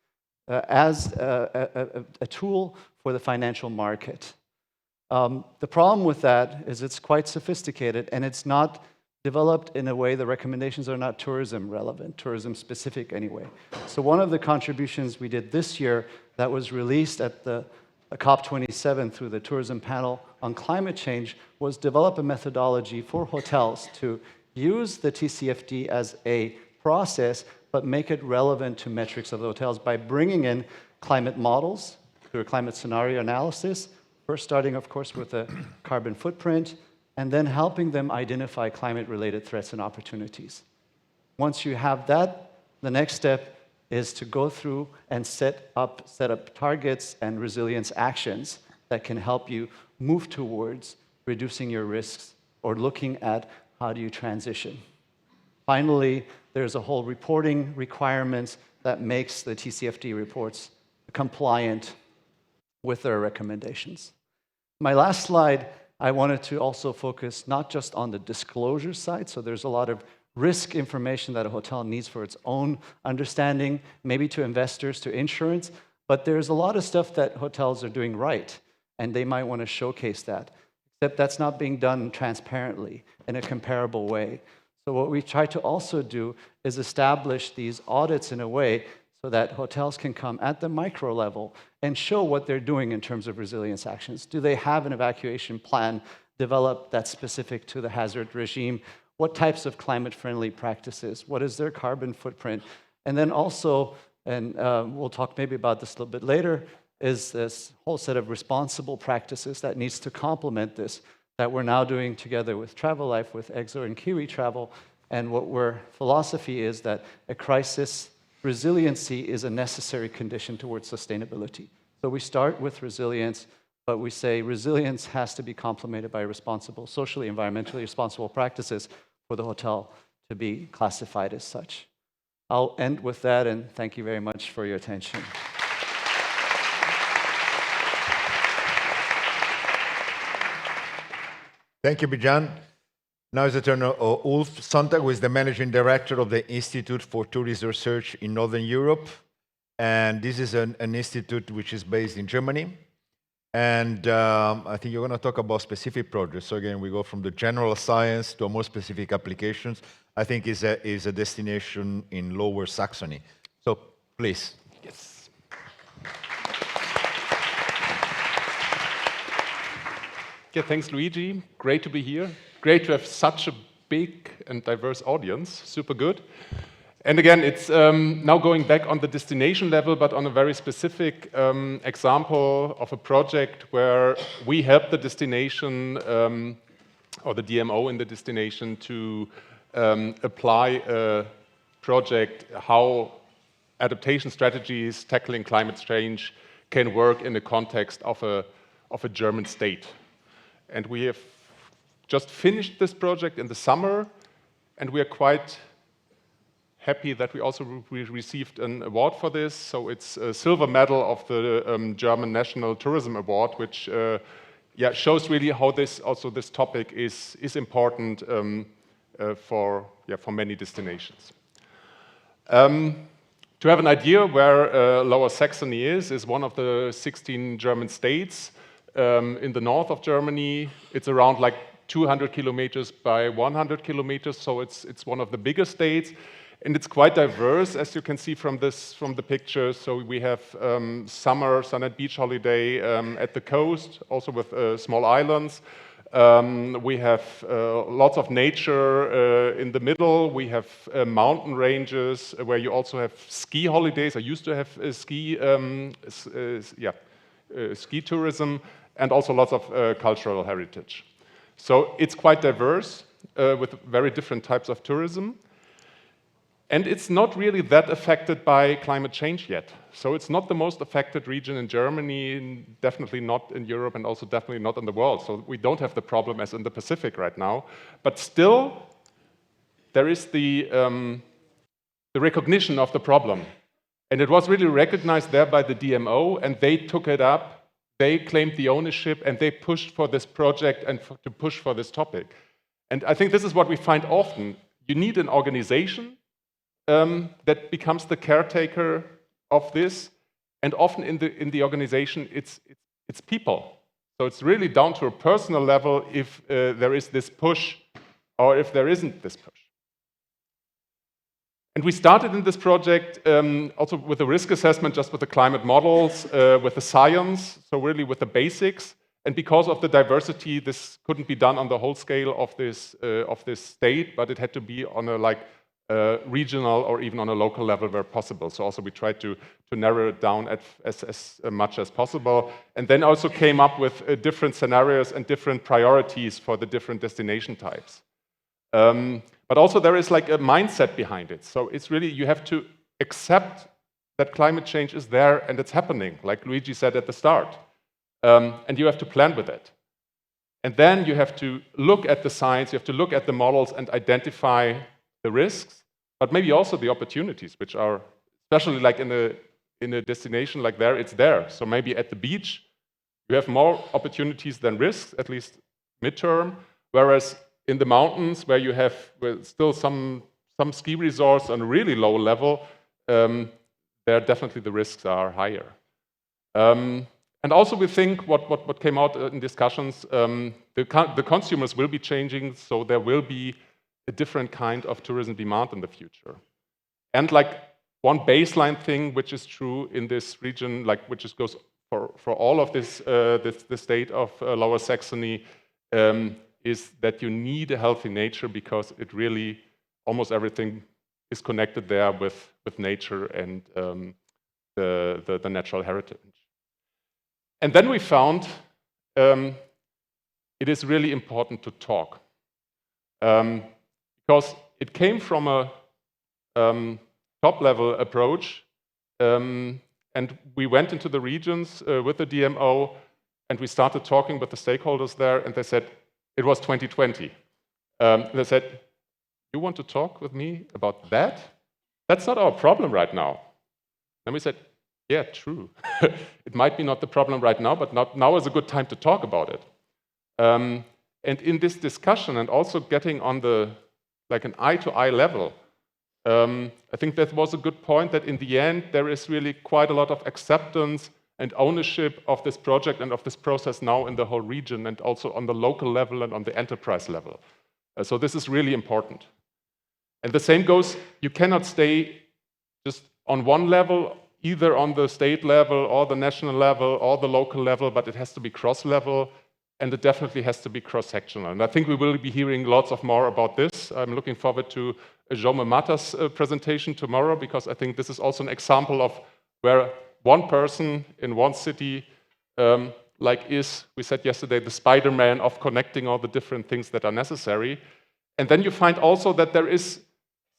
as a tool for the financial market. The problem with that is it's quite sophisticated, and it's not developed in a way, the recommendations are not tourism relevant, tourism specific anyway. So one of the contributions we did this year that was released at the COP27 through the tourism panel on climate change was develop a methodology for hotels to use the TCFD as a process, but make it relevant to metrics of the hotels by bringing in climate models through a climate scenario analysis, first starting, of course, with a carbon footprint, and then helping them identify climate-related threats and opportunities. Once you have that, the next step is to go through and set up targets and resilience actions that can help you move towards reducing your risks or looking at how do you transition. Finally, there's a whole reporting requirements that makes the TCFD reports compliant with their recommendations. My last slide, I wanted to also focus not just on the disclosure side, so there's a lot of risk information that a hotel needs for its own understanding, maybe to investors, to insurance. But there's a lot of stuff that hotels are doing right, and they might want to showcase that. Except that's not being done transparently in a comparable way. So what we try to also do is establish these audits in a way so that hotels can come at the micro level and show what they're doing in terms of resilience actions. Do they have an evacuation plan developed that's specific to the hazard regime? What types of climate-friendly practices? What is their carbon footprint? And then also, and we'll talk maybe about this a little bit later, is this whole set of responsible practices that needs to complement this, that we're now doing together with Travel Life, with EXO and Kiwi Travel. And what our philosophy is that a crisis resiliency is a necessary condition towards sustainability. So we start with resilience, but we say resilience has to be complemented by responsible, socially, environmentally responsible practices for the hotel to be classified as such. I'll end with that, and thank you very much for your attention. Thank you, Bijan. Now is the turn of Ulf Sonntag, who is the Managing Director of the Institute for Tourism Research in Northern Europe. And this is an institute which is based in Germany. And I think you're going to talk about specific projects. So again, we go from the general science to a more specific applications. I think is a destination in Lower Saxony. So please. Yes. Yeah, thanks, Luigi. Great to be here. Great to have such a big and diverse audience. Super good. And again, it's now going back on the destination level, but on a very specific example of a project where we help the destination or the DMO in the destination to apply a project how adaptation strategies tackling climate change can work in the context of a German state. And we have just finished this project in the summer, and we are quite happy that we also received an award for this. So it's a silver medal of the German National Tourism Award, which shows really how this topic is important for many destinations. To have an idea where Lower Saxony is one of the 16 German states in the north of Germany. It's around like 200 kilometers by 100 kilometers, so it's one of the biggest states. And it's quite diverse, as you can see from the picture. So we have summer sun and beach holiday at the coast, also with small islands. We have lots of nature in the middle. We have mountain ranges where you also have ski holidays. I used to have ski tourism, and also lots of cultural heritage. So it's quite diverse with very different types of tourism. And it's not really that affected by climate change yet. So it's not the most affected region in Germany, definitely not in Europe, and also definitely not in the world. So we don't have the problem as in the Pacific right now. But still, there is the recognition of the problem. And it was really recognized there by the DMO, and they took it up, they claimed the ownership, and they pushed for this project and to push for this topic. And I think this is what we find often. You need an organization that becomes the caretaker of this, and often in the organization it's people. So it's really down to a personal level if there is this push or if there isn't this push. And we started in this project also with the risk assessment, just with the climate models, with the science, so really with the basics. And because of the diversity, this couldn't be done on the whole scale of this state, but it had to be on a regional or even on a local level where possible. So also we tried to narrow it down as much as possible. And then also came up with different scenarios and different priorities for the different destination types. But also there is like a mindset behind it. So it's really, you have to accept that climate change is there and it's happening, like Luigi said at the start. And you have to plan with it. And then you have to look at the science, you have to look at the models and identify the risks, but maybe also the opportunities, which are, especially like in a destination like there, it's there. So maybe at the beach, you have more opportunities than risks, at least midterm, whereas in the mountains where you have still some ski resorts on a really low level, there definitely the risks are higher. And also we think what came out in discussions, the consumers will be changing, so there will be a different kind of tourism demand in the future. And like one baseline thing which is true in this region, like which is goes for all of this, the state of Lower Saxony, is that you need a healthy nature because it really, almost everything is connected there with nature and the natural heritage. And then we found it is really important to talk. Because it came from a top-level approach, and we went into the regions with the DMO, and we started talking with the stakeholders there, and they said, it was 2020. They said, you want to talk with me about that? That's not our problem right now. And we said, yeah, true. It might be not the problem right now, but now is a good time to talk about it. And in this discussion, and also getting on the like an eye-to-eye level, I think that was a good point that in the end, there is really quite a lot of acceptance and ownership of this project and of this process now in the whole region, and also on the local level and on the enterprise level. So this is really important. And the same goes, you cannot stay just on one level, either on the state level or the national level or the local level, but it has to be cross-level, and it definitely has to be cross-sectional. And I think we will be hearing lots of more about this. I'm looking forward to Jaume Mata's presentation tomorrow, because I think this is also an example of where one person in one city we said yesterday, the Spider-Man of connecting all the different things that are necessary. And then you find also that there is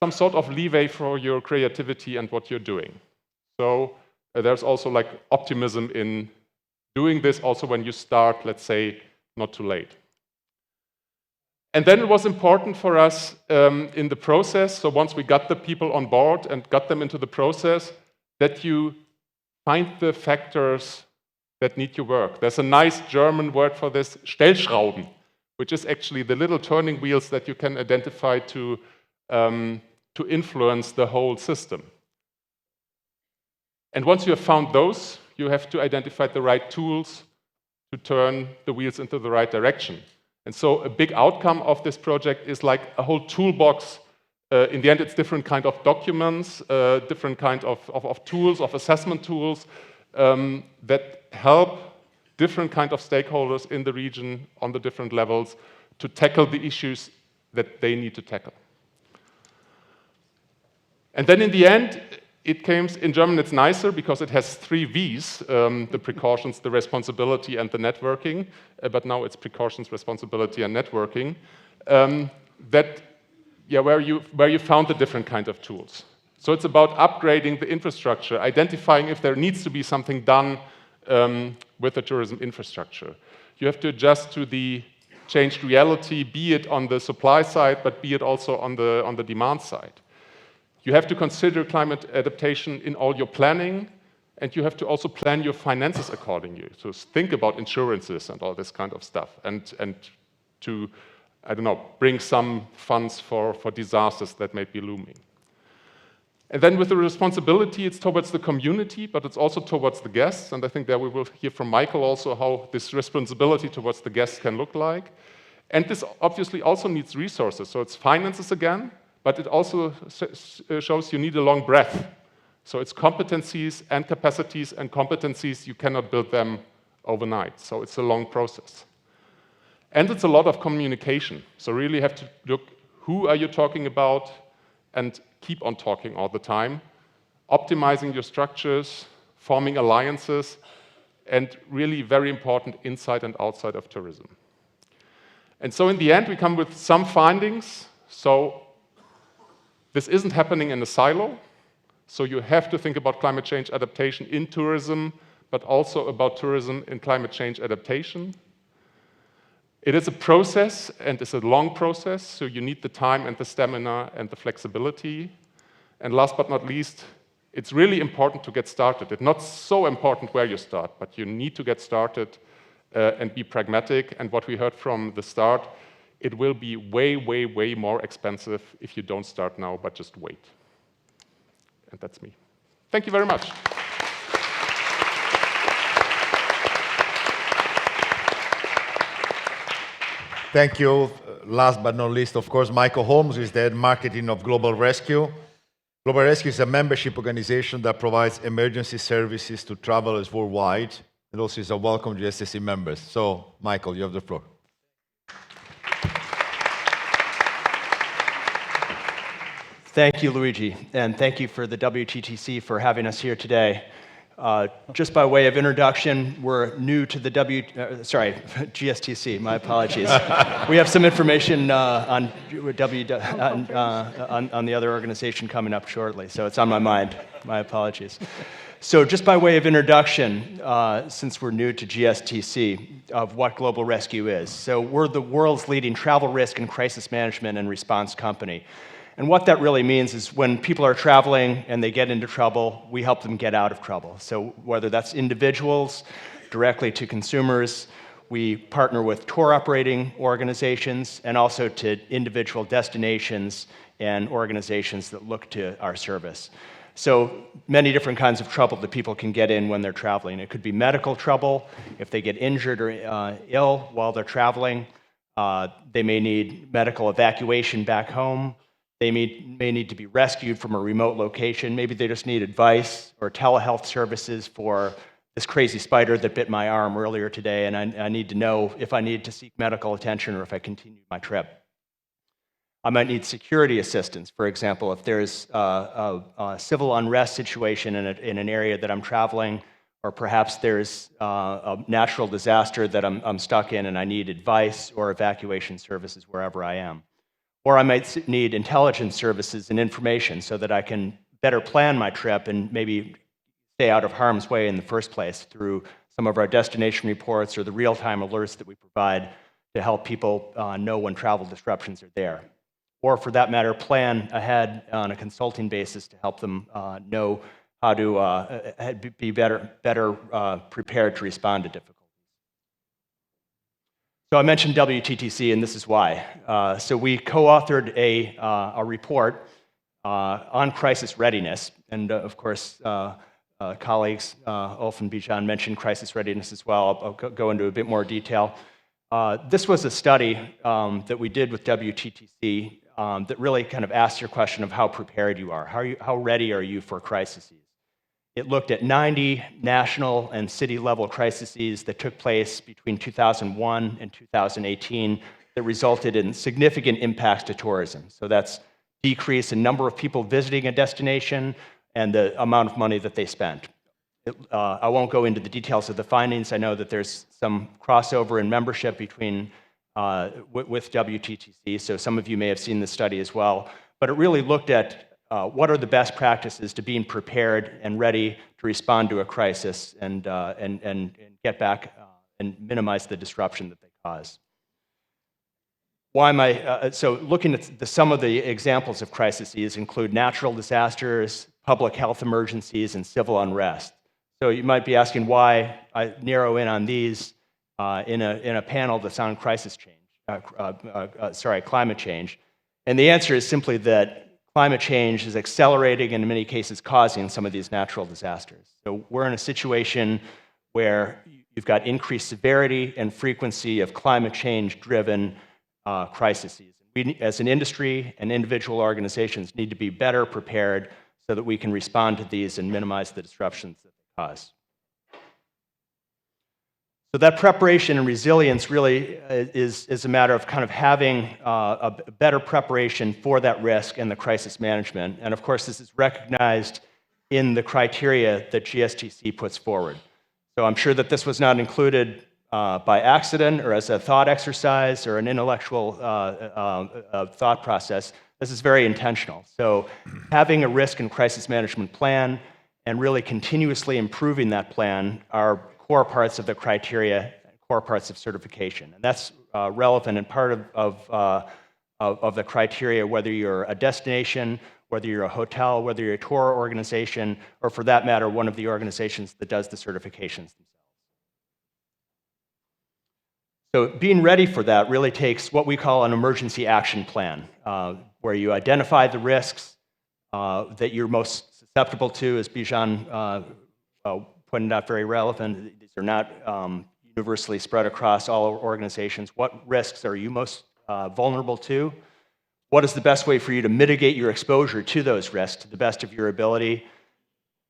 some sort of leeway for your creativity and what you're doing. So there's also like optimism in doing this also when you start, let's say, not too late. And then it was important for us in the process, so once we got the people on board and got them into the process, that you find the factors that need to work. There's a nice German word for this, Stellschrauben, which is actually the little turning wheels that you can identify to influence the whole system. And once you have found those, you have to identify the right tools to turn the wheels into the right direction. And so a big outcome of this project is like a whole toolbox. In the end, it's different kind of documents, different kind of tools, of assessment tools that help different kind of stakeholders in the region on the different levels to tackle the issues that they need to tackle. And then in the end, it comes, in German it's nicer because it has 3 V's, the precautions, the responsibility, and the networking, but now it's precautions, responsibility, and networking, where you found the different kind of tools. So it's about upgrading the infrastructure, identifying if there needs to be something done with the tourism infrastructure. You have to adjust to the changed reality, be it on the supply side, but be it also on the demand side. You have to consider climate adaptation in all your planning, and you have to also plan your finances accordingly. So think about insurances and all this kind of stuff, and to, I don't know, bring some funds for disasters that may be looming. And then with the responsibility, it's towards the community, but it's also towards the guests. And I think there we will hear from Michael also how this responsibility towards the guests can look like. And this obviously also needs resources. So it's finances again, but it also shows you need a long breath. So it's competencies and capacities, and competencies, you cannot build them overnight. So it's a long process. And it's a lot of communication. So really have to look, who are you talking about, and keep on talking all the time, optimizing your structures, forming alliances, and really very important inside and outside of tourism. And so in the end, we come with some findings. So this isn't happening in a silo. So you have to think about climate change adaptation in tourism, but also about tourism in climate change adaptation. It is a process, and it's a long process, so you need the time and the stamina and the flexibility. And last but not least, it's really important to get started. It's not so important where you start, but you need to get started and be pragmatic. And what we heard from the start, it will be way, way, way more expensive if you don't start now, but just wait. And that's me. Thank you very much. Thank you. Last but not least, of course, Michael Holmes is the head marketing of Global Rescue. Global Rescue is a membership organization that provides emergency services to travelers worldwide, and also is a welcome GSTC members. So, Michael, you have the floor. Thank you, Luigi, and thank you for the WTTC for having us here today. Just by way of introduction, we're new to the GSTC, my apologies. We have some information on the other organization coming up shortly, so it's on my mind. My apologies. So just by way of introduction, since we're new to GSTC, of what Global Rescue is. So we're the world's leading travel risk and crisis management and response company. And what that really means is when people are traveling and they get into trouble, we help them get out of trouble. So whether that's individuals, directly to consumers, we partner with tour operating organizations and also to individual destinations and organizations that look to our service. So many different kinds of trouble that people can get in when they're traveling. It could be medical trouble. If they get injured or ill while they're traveling, they may need medical evacuation back home. They may need to be rescued from a remote location. Maybe they just need advice or telehealth services for this crazy spider that bit my arm earlier today, and I need to know if I need to seek medical attention or if I continue my trip. I might need security assistance, for example, if there's a civil unrest situation in an area that I'm traveling, or perhaps there's a natural disaster that I'm stuck in and I need advice or evacuation services wherever I am. Or I might need intelligence services and information so that I can better plan my trip and maybe stay out of harm's way in the first place through some of our destination reports or the real-time alerts that we provide to help people know when travel disruptions are there. Or for that matter, plan ahead on a consulting basis to help them know how to be better prepared to respond to difficulties. So I mentioned WTTC, and this is why. So we co-authored a report on crisis readiness, and of course, colleagues Ulf and Bijan mentioned crisis readiness as well. I'll go into a bit more detail. This was a study that we did with WTTC that really kind of asked your question of how prepared you are. How ready are you for crises? It looked at 90 national and city-level crises that took place between 2001 and 2018 that resulted in significant impacts to tourism. So that's decrease in number of people visiting a destination and the amount of money that they spent. I won't go into the details of the findings. I know that there's some crossover in membership between with WTTC, so some of you may have seen this study as well. But it really looked at what are the best practices to being prepared and ready to respond to a crisis and get back and minimize the disruption that they cause. Why am I, so looking at some of the examples of crises include natural disasters, public health emergencies, and civil unrest. So you might be asking why I narrow in on these in a panel that's on climate change. And the answer is simply that climate change is accelerating and in many cases causing some of these natural disasters. So we're in a situation where you've got increased severity and frequency of climate change-driven crises. We, as an industry and individual organizations, need to be better prepared so that we can respond to these and minimize the disruptions that they cause. So that preparation and resilience really is a matter of kind of having a better preparation for that risk and the crisis management. And of course, this is recognized in the criteria that GSTC puts forward. So I'm sure that this was not included by accident or as a thought exercise or an intellectual thought process. This is very intentional. So having a risk and crisis management plan and really continuously improving that plan are core parts of the criteria, core parts of certification. And that's relevant and part of the criteria, whether you're a destination, whether you're a hotel, whether you're a tour organization, or for that matter, one of the organizations that does the certifications themselves. So being ready for that really takes what we call an emergency action plan, where you identify the risks that you're most susceptible to, as Bijan pointed out, very relevant. These are not universally spread across all organizations. What risks are you most vulnerable to? What is the best way for you to mitigate your exposure to those risks to the best of your ability?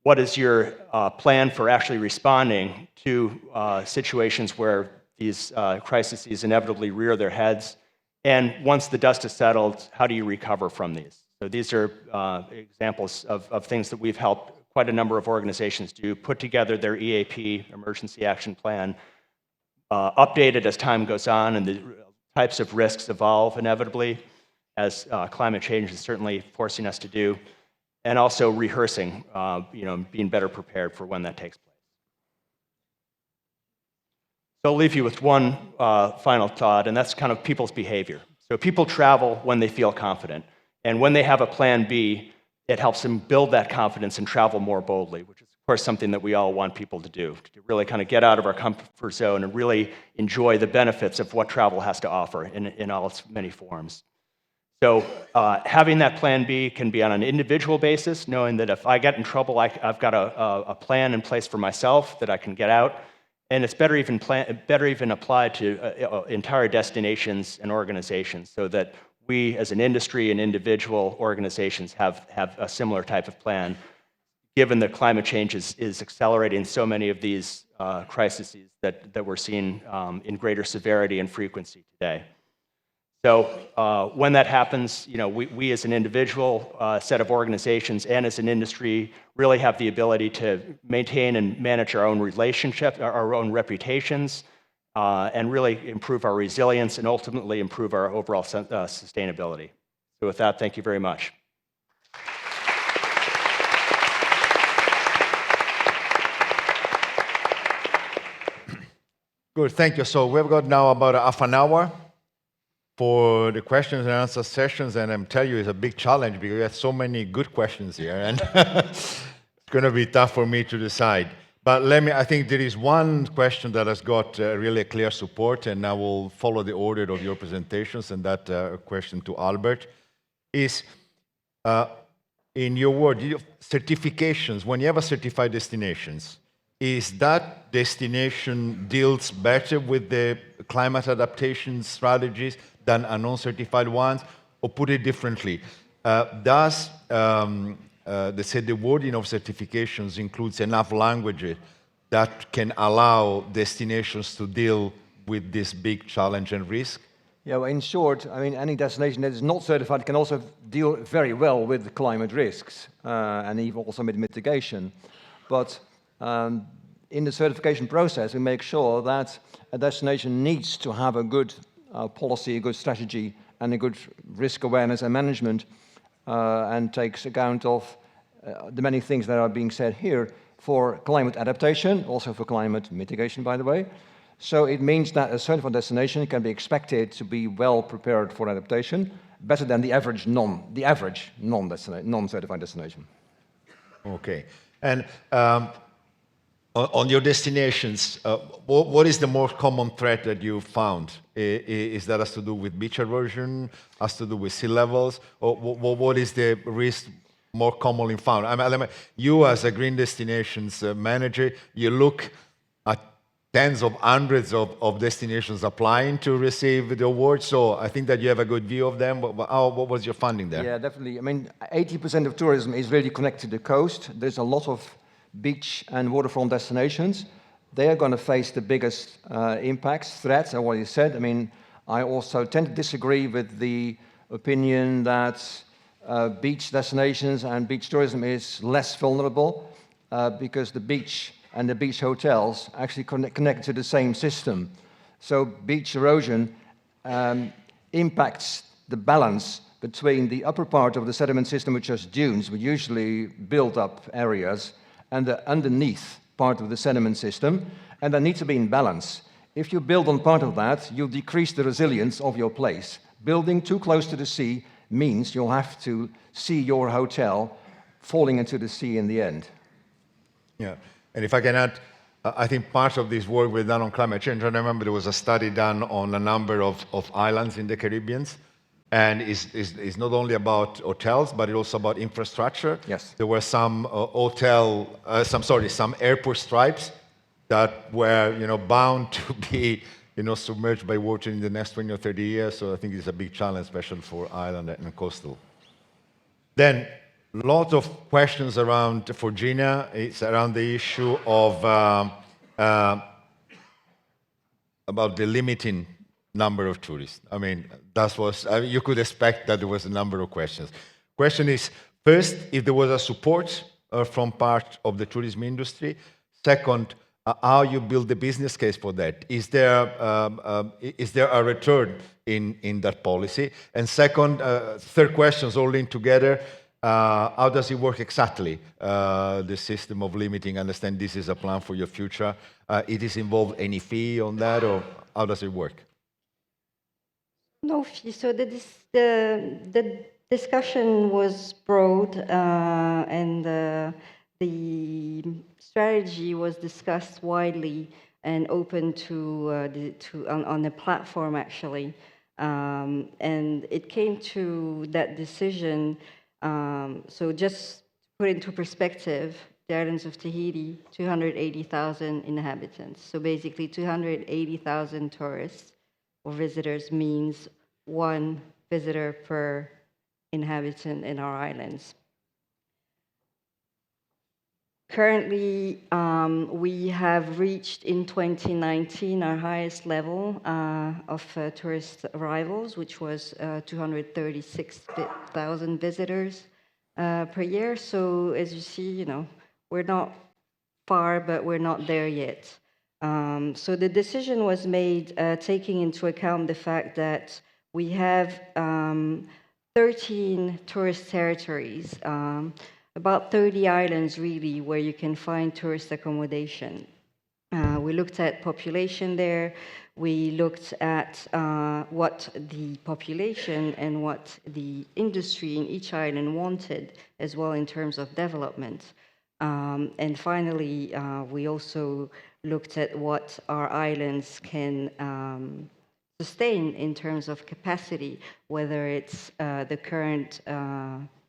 What is your plan for actually responding to situations where these crises inevitably rear their heads? And once the dust is settled, how do you recover from these? So these are examples of things that we've helped quite a number of organizations do, put together their EAP, Emergency Action Plan, update it as time goes on and the types of risks evolve inevitably, as climate change is certainly forcing us to do, and also rehearsing, being better prepared for when that takes place. So I'll leave you with one final thought, and that's kind of people's behavior. So people travel when they feel confident, and when they have a plan B, it helps them build that confidence and travel more boldly, which is, of course, something that we all want people to do, to really kind of get out of our comfort zone and really enjoy the benefits of what travel has to offer in all its many forms. So having that plan B can be on an individual basis, knowing that if I get in trouble, I've got a plan in place for myself that I can get out. And it's better even applied to entire destinations and organizations, so that we as an industry and individual organizations have a similar type of plan, given that climate change is accelerating so many of these crises that we're seeing in greater severity and frequency today. So when that happens, we as an individual set of organizations and as an industry really have the ability to maintain and manage our own relationships, our own reputations, and really improve our resilience and ultimately improve our overall sustainability. So with that, thank you very much. Good, thank you. So we've got now about half an hour for the questions and answer sessions, and I'm telling you, it's a big challenge because we have so many good questions here, and it's going to be tough for me to decide. But I think there is one question that has got really clear support, and I will follow the order of your presentations, and that question to Albert is, in your word, certifications, when you have a certified destinations, is that destination deals better with the climate adaptation strategies than a non-certified ones? Or put it differently, does the wording of certifications includes enough language that can allow destinations to deal with this big challenge and risk? Yeah, well, in short, I mean, any destination that is not certified can also deal very well with the climate risks and even also with mitigation. But in the certification process, we make sure that a destination needs to have a good policy, a good strategy, and a good risk awareness and management, and takes account of the many things that are being said here for climate adaptation, also for climate mitigation, by the way. So it means that a certified destination can be expected to be well prepared for adaptation, better than the average non-certified destination. Okay, and on your destinations, what is the most common threat that you found? Is that has to do with beach erosion, has to do with sea levels, or what is the risk more commonly found? You as a green destinations manager, you look at tens of hundreds of destinations applying to receive the award, so I think that you have a good view of them. What was your funding there? Yeah, definitely. I mean, 80% of tourism is really connected to the coast. There's a lot of beach and waterfront destinations. They are going to face the biggest impacts, threats, and what you said. I mean, I also tend to disagree with the opinion that beach destinations and beach tourism is less vulnerable because the beach and the beach hotels actually connect to the same system. So beach erosion impacts the balance between the upper part of the sediment system, which is dunes, which usually build up areas, and the underneath part of the sediment system, and that needs to be in balance. If you build on part of that, you'll decrease the resilience of your place. Building too close to the sea means you'll have to see your hotel falling into the sea in the end. Yeah, and if I can add, I think part of this work we've done on climate change, I remember there was a study done on a number of islands in the Caribbean, and it's not only about hotels, but it's also about infrastructure. Yes. There were some some airport stripes that were, bound to be, submerged by water in the next 20 or 30 years. So I think it's a big challenge, especially for island and coastal. Then, lots of questions around, for Gina, it's around the issue of about the limiting number of tourists. I mean, you could expect that there was a number of questions. Question is, first, if there was a support from part of the tourism industry. Second, how you build the business case for that. Is there a return in that policy? And second, third questions all linked together. How does it work exactly, the system of limiting? I understand this is a plan for your future. It is involved any fee on that, or how does it work? No fee. So the discussion was broad, and the strategy was discussed widely and open on the platform, actually. And it came to that decision. So just to put into perspective, the islands of Tahiti, 280,000 inhabitants. So basically 280,000 tourists or visitors means one visitor per inhabitant in our islands. Currently, we have reached in 2019 our highest level of tourist arrivals, which was 236,000 visitors per year. So as you see, we're not far, but we're not there yet. So the decision was made taking into account the fact that we have 13 tourist territories, about 30 islands really, where you can find tourist accommodation. We looked at population there. We looked at what the population and what the industry in each island wanted, as well in terms of development. And finally, we also looked at what our islands can sustain in terms of capacity, whether it's the current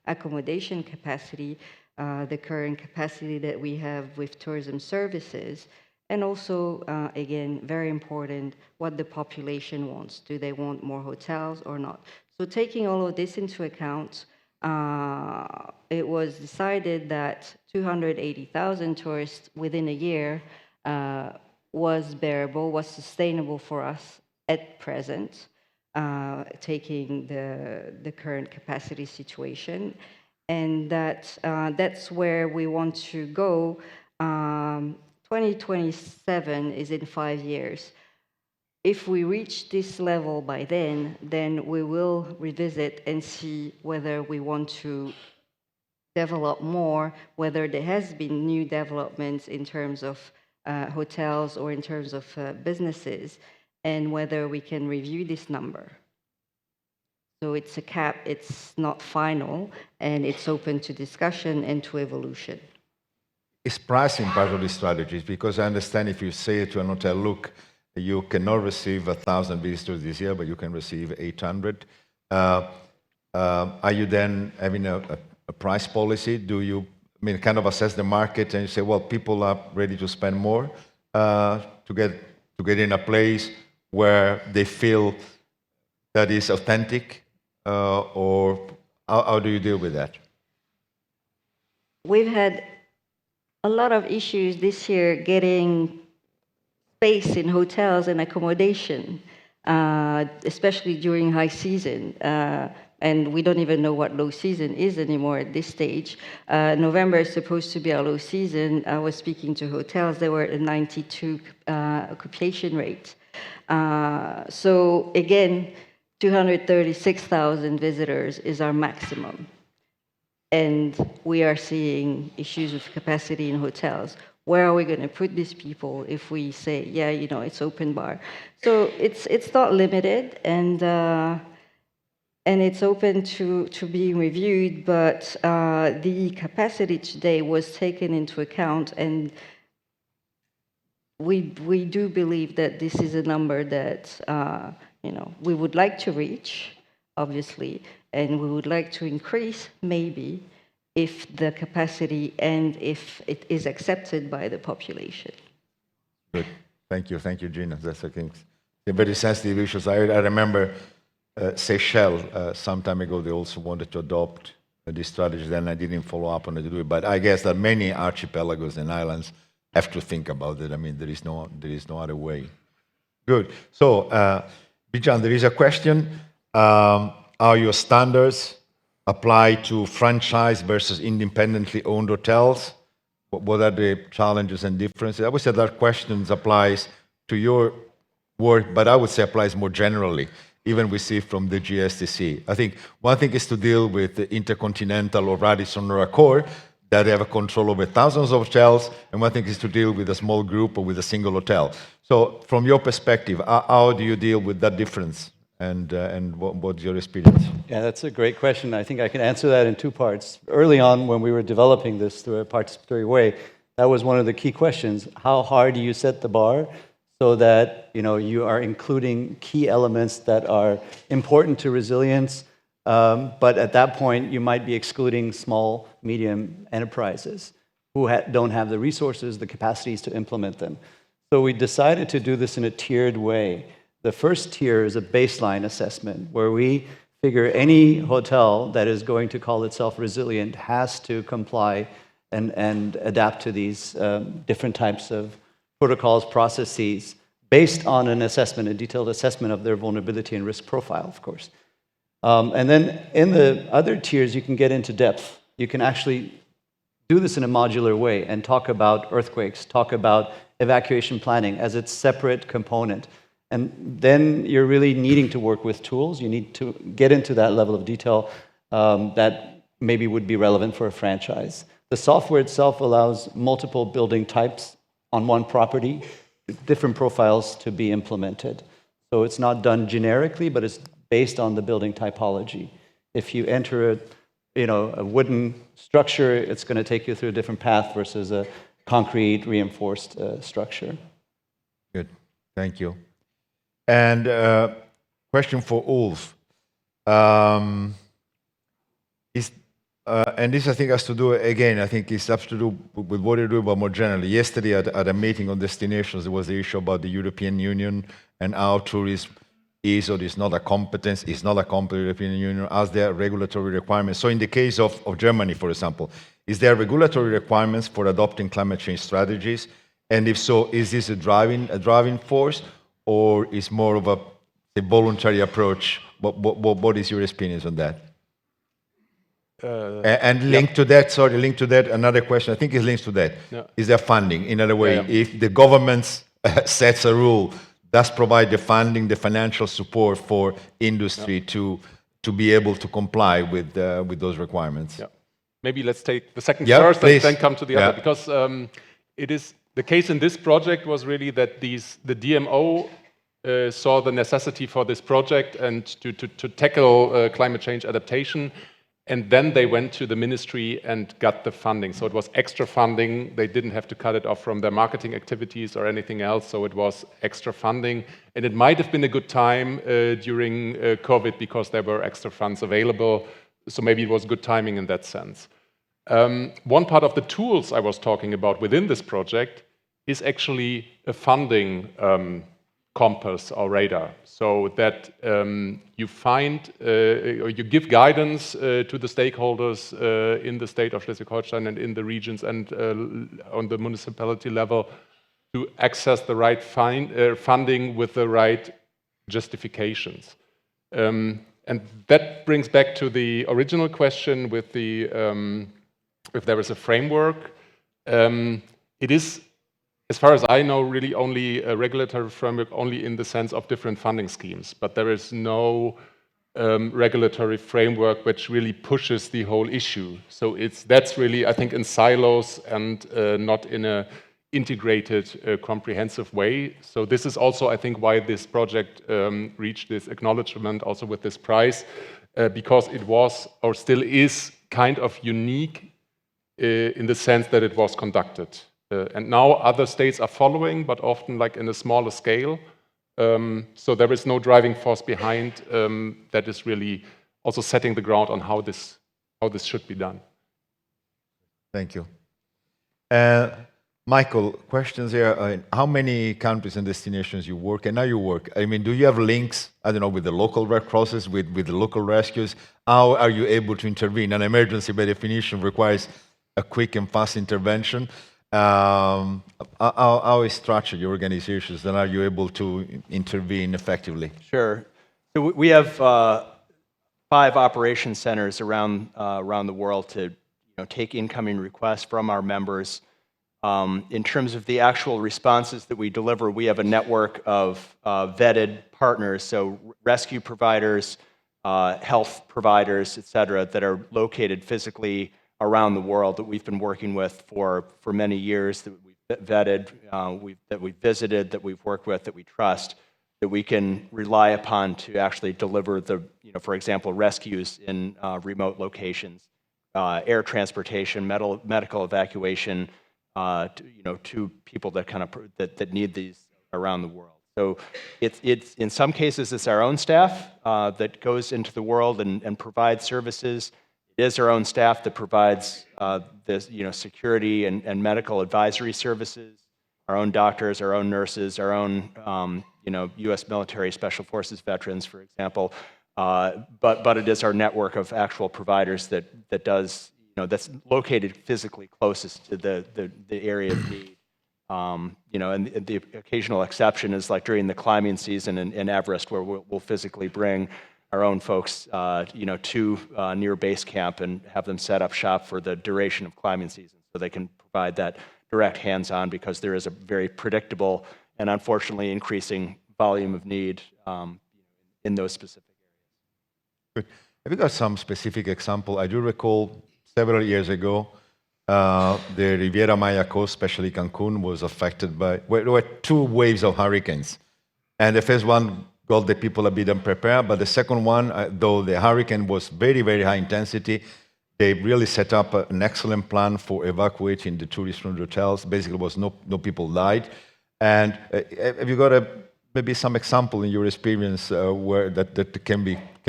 accommodation capacity, the current capacity that we have with tourism services, and also, again, very important, what the population wants. Do they want more hotels or not? So taking all of this into account, it was decided that 280,000 tourists within a year was bearable, was sustainable for us at present, taking the current capacity situation, and that's where we want to go. 2027 is in 5 years. If we reach this level by then we will revisit and see whether we want to develop more, whether there has been new developments in terms of hotels or in terms of businesses, and whether we can review this number. So it's a cap, it's not final, and it's open to discussion and to evolution. Is pricing part of the strategies? Because I understand if you say to an hotel, look, you cannot receive 1,000 visitors this year, but you can receive 800. Are you then having a price policy? Do you kind of assess the market and you say, well, people are ready to spend more to get in a place where they feel that is authentic, or how do you deal with that? We've had a lot of issues this year getting space in hotels and accommodation, especially during high season. And we don't even know what low season is anymore at this stage. November is supposed to be our low season. I was speaking to hotels, they were at a 92 occupation rate. So again, 236,000 visitors is our maximum. And we are seeing issues with capacity in hotels. Where are we going to put these people if we say, yeah, it's open bar? So it's not limited, and it's open to being reviewed, but the capacity today was taken into account, and we do believe that this is a number that we would like to reach, obviously, and we would like to increase maybe if the capacity and if it is accepted by the population. Good. Thank you, Gina. That's, I think, very sensitive issues. I remember Seychelles, some time ago, they also wanted to adopt this strategy, then I didn't follow up on it to do it. But I guess that many archipelagos and islands have to think about it. I mean, there is no other way. Good. So, Bijan, there is a question. Are your standards apply to franchise versus independently owned hotels? What are the challenges and differences? I would say that question applies to your work, but I would say applies more generally, even we see from the GSTC. I think one thing is to deal with the Intercontinental or Radisson or Accor, that they have a control over thousands of hotels, and one thing is to deal with a small group or with a single hotel. So from your perspective, how do you deal with that difference? And what's your experience? Yeah, that's a great question. I think I can answer that in two parts. Early on, when we were developing this through a participatory way, that was one of the key questions. How hard do you set the bar so that you are including key elements that are important to resilience, but at that point, you might be excluding small, medium enterprises who don't have the resources, the capacities to implement them. So we decided to do this in a tiered way. The first tier is a baseline assessment where we figure any hotel that is going to call itself resilient has to comply and adapt to these different types of protocols, processes, based on an assessment, a detailed assessment of their vulnerability and risk profile, of course. And then in the other tiers, you can get into depth. You can actually do this in a modular way and talk about earthquakes, talk about evacuation planning as its separate component. And then you're really needing to work with tools. You need to get into that level of detail that maybe would be relevant for a franchise. The software itself allows multiple building types on one property, different profiles to be implemented. So it's not done generically, but it's based on the building typology. If you enter a wooden structure, it's going to take you through a different path versus a concrete reinforced structure. Good. Thank you. And question for Ulf. And this, I think, has to do, again, I think it's has to do with what you do, but more generally. Yesterday at a meeting on destinations, there was the issue about the European Union and how tourism is or is not a competence, is not a competence of the European Union, as there are regulatory requirements. So in the case of Germany, for example, is there regulatory requirements for adopting climate change strategies? And if so, is this a driving force, or is more of a voluntary approach? What is your experience on that? And linked to that, another question, I think it links to that. Yeah. Is there funding? In other way, if the government sets a rule, does provide the funding, the financial support for industry to be able to comply with those requirements? Yeah. Maybe let's take the second first and then come to the other, because it is the case in this project was really that the DMO saw the necessity for this project and to tackle climate change adaptation. And then they went to the ministry and got the funding. So it was extra funding. They didn't have to cut it off from their marketing activities or anything else. So it was extra funding. And it might have been a good time during COVID because there were extra funds available. So maybe it was good timing in that sense. One part of the tools I was talking about within this project is actually a funding compass or radar, so that you find or you give guidance to the stakeholders in the state of Schleswig-Holstein and in the regions and on the municipality level to access the right funding with the right justifications. And that brings back to the original question with the if there is a framework. It is, as far as I know, really only a regulatory framework only in the sense of different funding schemes, but there is no regulatory framework which really pushes the whole issue. So that's really, I think, in silos and not in a integrated, comprehensive way. So this is also, I think, why this project reached this acknowledgement also with this prize, because it was or still is kind of unique in the sense that it was conducted And now other states are following, but often like in a smaller scale. So there is no driving force behind that is really also setting the ground on how this should be done. Thank you. Michael, questions here. How many countries and destinations you work, and now you work? I mean, do you have links, I don't know, with the local Red Crosses, with the local rescues? How are you able to intervene? An emergency, by definition, requires a quick and fast intervention. How is structured your organizations, and are you able to intervene effectively? Sure. So we have 5 operation centers around the world to take incoming requests from our members. In terms of the actual responses that we deliver, we have a network of vetted partners, so rescue providers, health providers, et cetera, that are located physically around the world that we've been working with for many years, that we've vetted, that we've visited, that we've worked with, that we trust, that we can rely upon to actually deliver the, for example, rescues in remote locations, air transportation, medical evacuation, to people that that need these around the world. So it's in some cases it's our own staff that goes into the world and provides services. It is our own staff that provides this, security and medical advisory services. Our own doctors, our own nurses, our own U.S. military special forces veterans, for example. But it is our network of actual providers that does. That's located physically closest to the area of need. And the occasional exception is like during the climbing season in Everest, where we'll physically bring our own folks, to near base camp and have them set up shop for the duration of climbing season, so they can provide that direct hands-on, because there is a very predictable and unfortunately increasing volume of need in those specific areas. Good. Have you got some specific example? I do recall several years ago, the Riviera Maya coast, especially Cancun, was affected by, there were 2 waves of hurricanes. And the first one got the people a bit unprepared, but the second one, though the hurricane was very, very high intensity, they really set up an excellent plan for evacuating the tourists from the hotels. Basically, was no people died. And have you got maybe some example in your experience where that can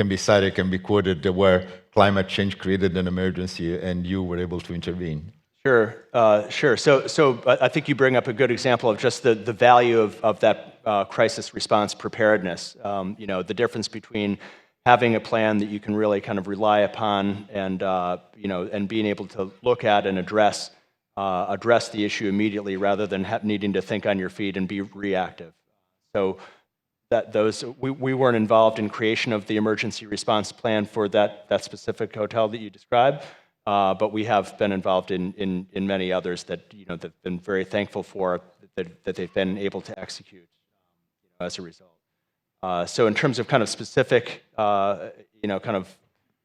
be cited, can be quoted, where climate change created an emergency and you were able to intervene? Sure. So I think you bring up a good example of just the value of that crisis response preparedness. The difference between having a plan that you can really kind of rely upon and being able to look at and address the issue immediately, rather than needing to think on your feet and be reactive. So we weren't involved in creation of the emergency response plan for that specific hotel that you described, but we have been involved in many others that they've been very thankful for, that they've been able to execute as a result. So in terms of kind of specific kind of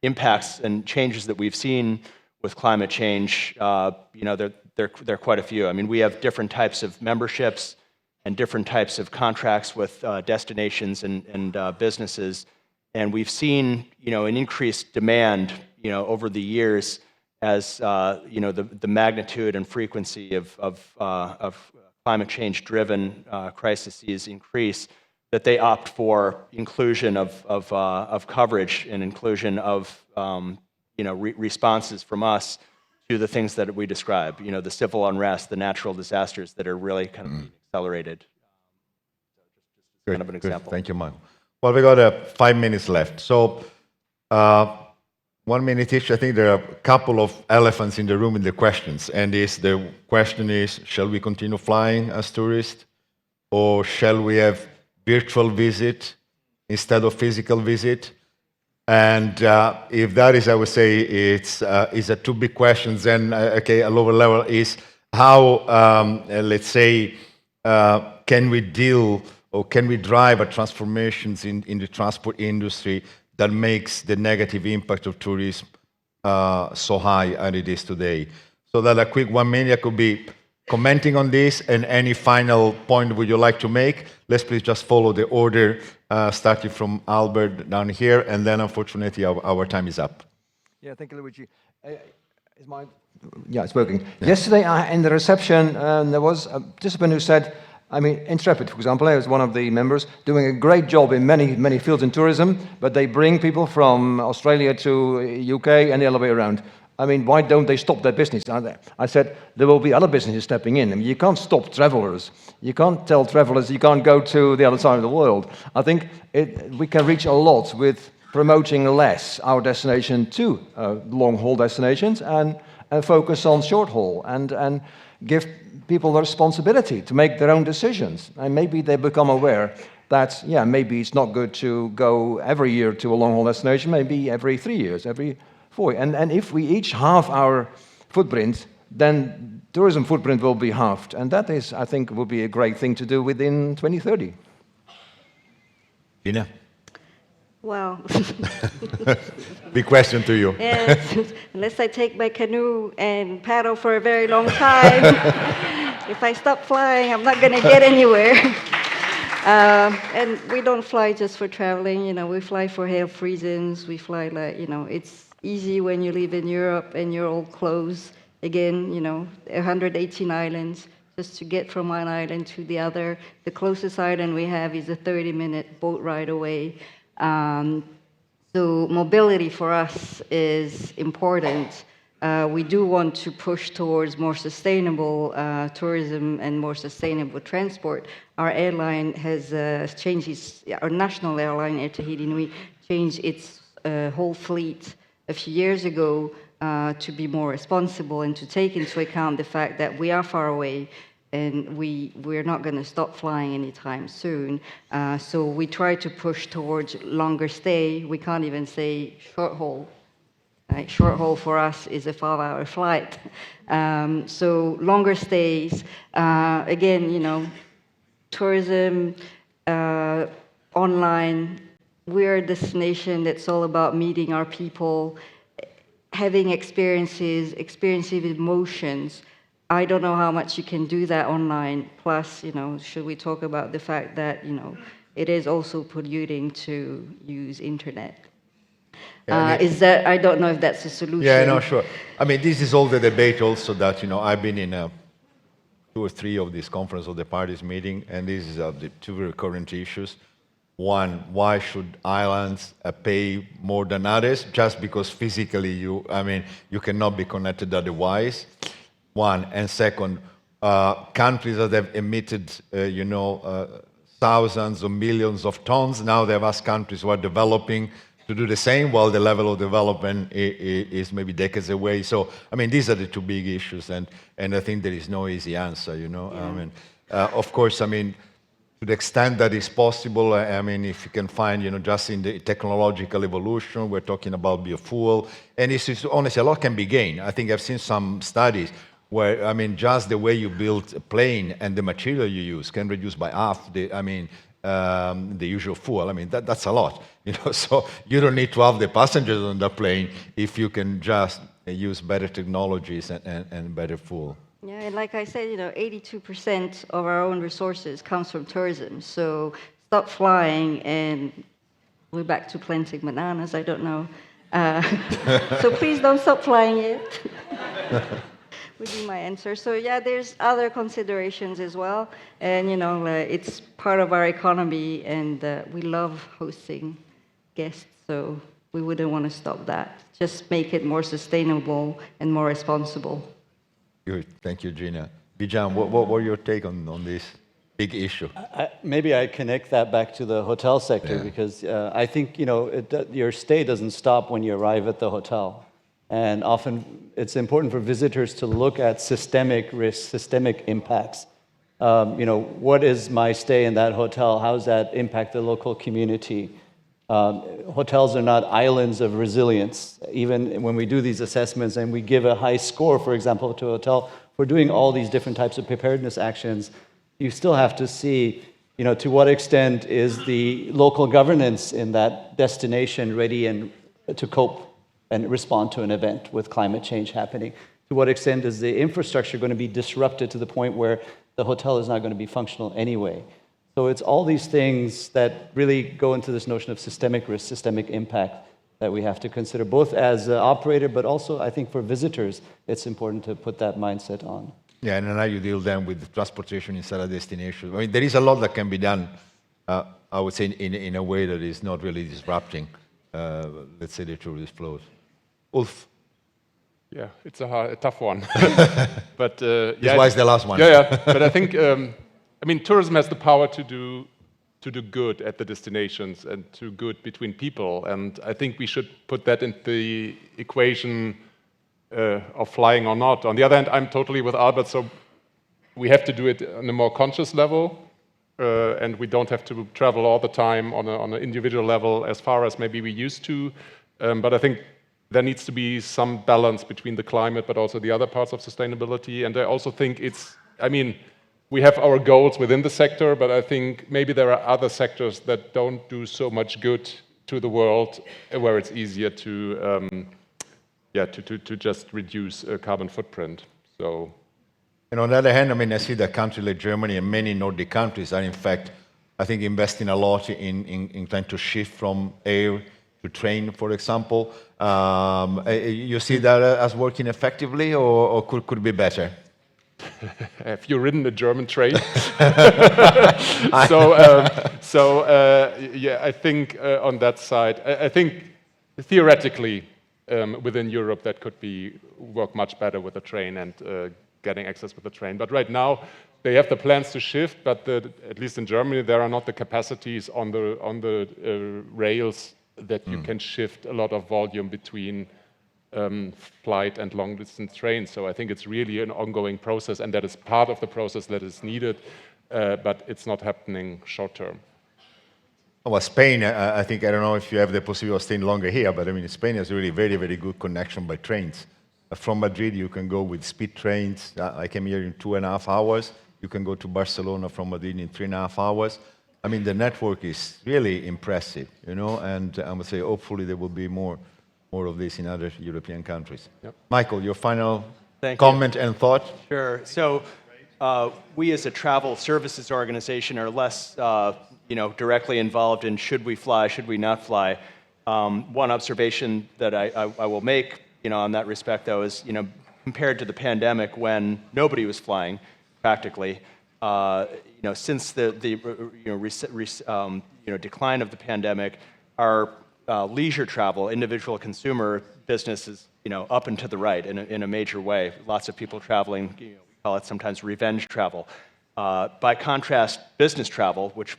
impacts and changes that we've seen with climate change, there are quite a few. I mean, we have different types of memberships and different types of contracts with destinations and businesses, and we've seen an increased demand over the years as the magnitude and frequency of climate change driven crises increase, that they opt for inclusion of coverage and inclusion of responses from us to the things that we describe, the civil unrest, the natural disasters that are really kind of being accelerated. Good, kind of an example. Thank you, Michael. Well, we got 5 minutes left. So 1 minute each. I think there are a couple of elephants in the room in the questions. And the question is, shall we continue flying as tourists? Or shall we have virtual visit instead of physical visit? And if that is, I would say, it's a 2 big questions. Then, okay, a lower level is how, let's say, can we deal or can we drive a transformations in the transport industry that makes the negative impact of tourism so high as it is today? So that a quick 1 minute could be commenting on this, and any final point would you like to make? Let's please just follow the order, starting from Albert down here, and then unfortunately our time is up. Yeah, thank you, Luigi. Yeah, it's working. Yesterday, in the reception, there was a participant who said, I mean, Intrepid, for example, was one of the members, doing a great job in many fields in tourism, but they bring people from Australia to UK and the other way around. I mean, why don't they stop their business? I said, there will be other businesses stepping in. I mean, you can't stop travelers. You can't tell travelers you can't go to the other side of the world. I think we can reach a lot with promoting less our destination to long-haul destinations and focus on short-haul and give people the responsibility to make their own decisions. And maybe they become aware that, yeah, maybe it's not good to go every year to a long-haul destination, maybe every 3 years, every 4 years. And if we each halve our footprint, then tourism footprint will be halved. And that is, I think, will be a great thing to do within 2030. Gina? Well, Big question to you. yes, unless I take my canoe and paddle for a very long time, if I stop flying, I'm not going to get anywhere. And we don't fly just for traveling, you know, we fly for health reasons. We fly like, you know, it's easy when you live in Europe and you're all close. Again, you know, 118 islands. Just to get from one island to the other. The closest island we have is a 30-minute boat ride away. So mobility for us is important. We do want to push towards more sustainable tourism and more sustainable transport. Our airline has changed our national airline, Air Tahiti Nui, changed its whole fleet a few years ago to be more responsible and to take into account the fact that we are far away and we're not going to stop flying anytime soon. So we try to push towards longer stay. We can't even say short haul. Right? Short haul for us is a 5-hour flight. So longer stays. Again, you know, tourism, online. We're a destination that's all about meeting our people, having experiences, experiencing emotions. I don't know how much you can do that online. Plus, you know, should we talk about the fact that, you know, it is also polluting to use internet. Is that, I don't know if that's a solution. Yeah, no, sure. I mean, this is all the debate also that, you know, I've been in 2 or 3 of these conference of the parties meeting, and this is the 2 recurrent issues. One, why should islands pay more than others? Just because physically you cannot be connected otherwise. One, and second, countries that have emitted, thousands or millions of tons, now they have asked countries who are developing to do the same, while the level of development is maybe decades away. So, I mean, these are the 2 big issues, and I think there is no easy answer, you know. Yeah. I mean, of course, I mean, to the extent that is possible, I mean, if you can find, you know, just in the technological evolution, we're talking about biofuel, and it's honestly, a lot can be gained. I think I've seen some studies where, I mean, just the way you build a plane and the material you use can reduce by half the usual fuel. I mean, that's a lot, you know, so you don't need to have the passengers on the plane if you can just use better technologies and better fuel. Yeah, and like I said, you know, 82% of our own resources comes from tourism. So stop flying and we're back to planting bananas, I don't know. So please don't stop flying yet. Would be my answer. So yeah, there's other considerations as well. And, you know, it's part of our economy and we love hosting guests. So we wouldn't want to stop that. Just make it more sustainable and more responsible. Good. Thank you, Gina. Bijan, what were your take on this big issue? Maybe I connect that back to the hotel sector, because I think, you know, your stay doesn't stop when you arrive at the hotel. And often it's important for visitors to look at systemic risks, systemic impacts. You know, what is my stay in that hotel? How does that impact the local community? Hotels are not islands of resilience. Even when we do these assessments and we give a high score, for example, to a hotel, we're doing all these different types of preparedness actions. You still have to see, you know, to what extent is the local governance in that destination ready and to cope and respond to an event with climate change happening? To what extent is the infrastructure going to be disrupted to the point where the hotel is not going to be functional anyway? So it's all these things that really go into this notion of systemic risk, systemic impact. that we have to consider, both as an operator, but also I think for visitors, it's important to put that mindset on. Yeah, and how you deal then with the transportation inside a destination. I mean, there is a lot that can be done, I would say, in a way that is not really disrupting, let's say, the tourist flows. Ulf? Yeah, it's a tough one. But That's why it's the last one. Yeah. But I think, I mean, tourism has the power to do good at the destinations and to good between people. And I think we should put that into the equation of flying or not. On the other hand, I'm totally with Albert, so we have to do it on a more conscious level, and we don't have to travel all the time on an individual level as far as maybe we used to. But I think there needs to be some balance between the climate, but also the other parts of sustainability. And I also think I mean, we have our goals within the sector, but I think maybe there are other sectors that don't do so much good to the world, where it's easier to just reduce carbon footprint. So, and on the other hand, I mean, I see that countries like Germany and many Nordic countries are, in fact, I think, investing a lot in trying to shift from air to train, for example. You see that as working effectively, or could be better? Have you ridden a German train? Yeah, I think on that side, I think theoretically within Europe that could work much better with the train and getting access with the train. But right now they have the plans to shift, but at least in Germany there are not the capacities on the rails that you can shift a lot of volume between flight and long-distance trains. So I think it's really an ongoing process, and that is part of the process that is needed, but it's not happening short-term. Well, Spain, I think, I don't know if you have the possibility of staying longer here, but I mean, Spain has really very, very good connection by trains. From Madrid, you can go with speed trains. I came here in 2.5 hours. You can go to Barcelona from Madrid in 3.5 hours. I mean, the network is really impressive, you know, and I would say hopefully there will be more of this in other European countries. Yep. Michael, your final comment and thought? Sure. So we as a travel services organization are less directly involved in should we fly, should we not fly. One observation that I will make on that respect, though, is compared to the pandemic when nobody was flying practically, since the decline of the pandemic, our leisure travel, individual consumer business is up and to the right in a major way. Lots of people traveling, we call it sometimes revenge travel. By contrast, business travel, which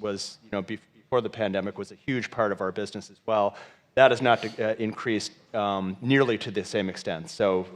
was before the pandemic, was a huge part of our business as well. That has not increased nearly to the same extent. So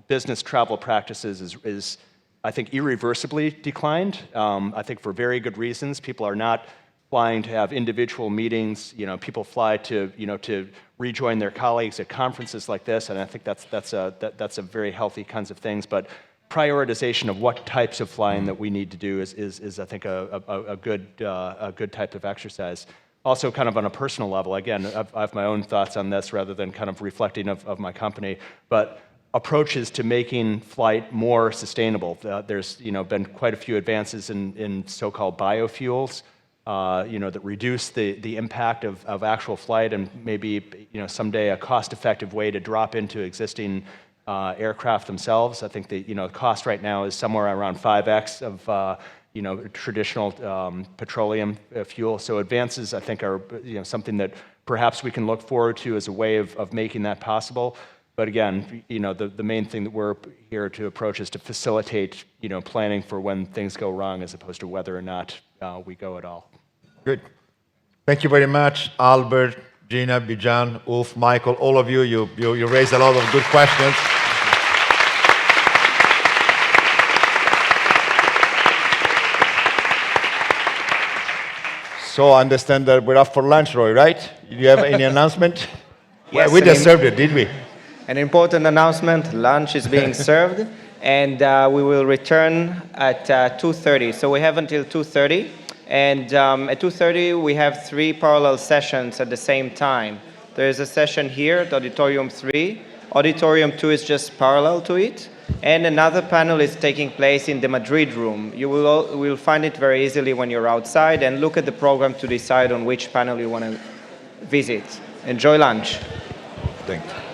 business travel practices is I think irreversibly declined. I think for very good reasons. People are not flying to have individual meetings. People fly to rejoin their colleagues at conferences like this, and I think that's a very healthy kinds of things. But prioritization of what types of flying that we need to do is I think a good type of exercise. Also, kind of on a personal level, again, I have my own thoughts on this rather than kind of reflecting of my company, but approaches to making flight more sustainable. There's been quite a few advances in so-called biofuels. That reduce the impact of actual flight, and maybe someday a cost-effective way to drop into existing aircraft themselves. I think the cost right now is somewhere around 5x of traditional petroleum fuel. So advances, I think, are something that perhaps we can look forward to as a way of making that possible. But again, the main thing that we're here to approach is to facilitate planning for when things go wrong, as opposed to whether or not we go at all. Good. Thank you very much, Albert, Gina, Bijan, Ulf, Michael, all of you. You raised a lot of good questions. So I understand that we're up for lunch, Roy, right? Do you have any announcement? Yes, we just served it, did we? An important announcement, lunch is being served, and we will return at 2:30. So we have until 2:30. And at 2:30, we have 3 parallel sessions at the same time. There is a session here at Auditorium 3. Auditorium 2 is just parallel to it. And another panel is taking place in the Madrid room. You will find it very easily when you're outside, and look at the program to decide on which panel you want to visit. Enjoy lunch. Thank you.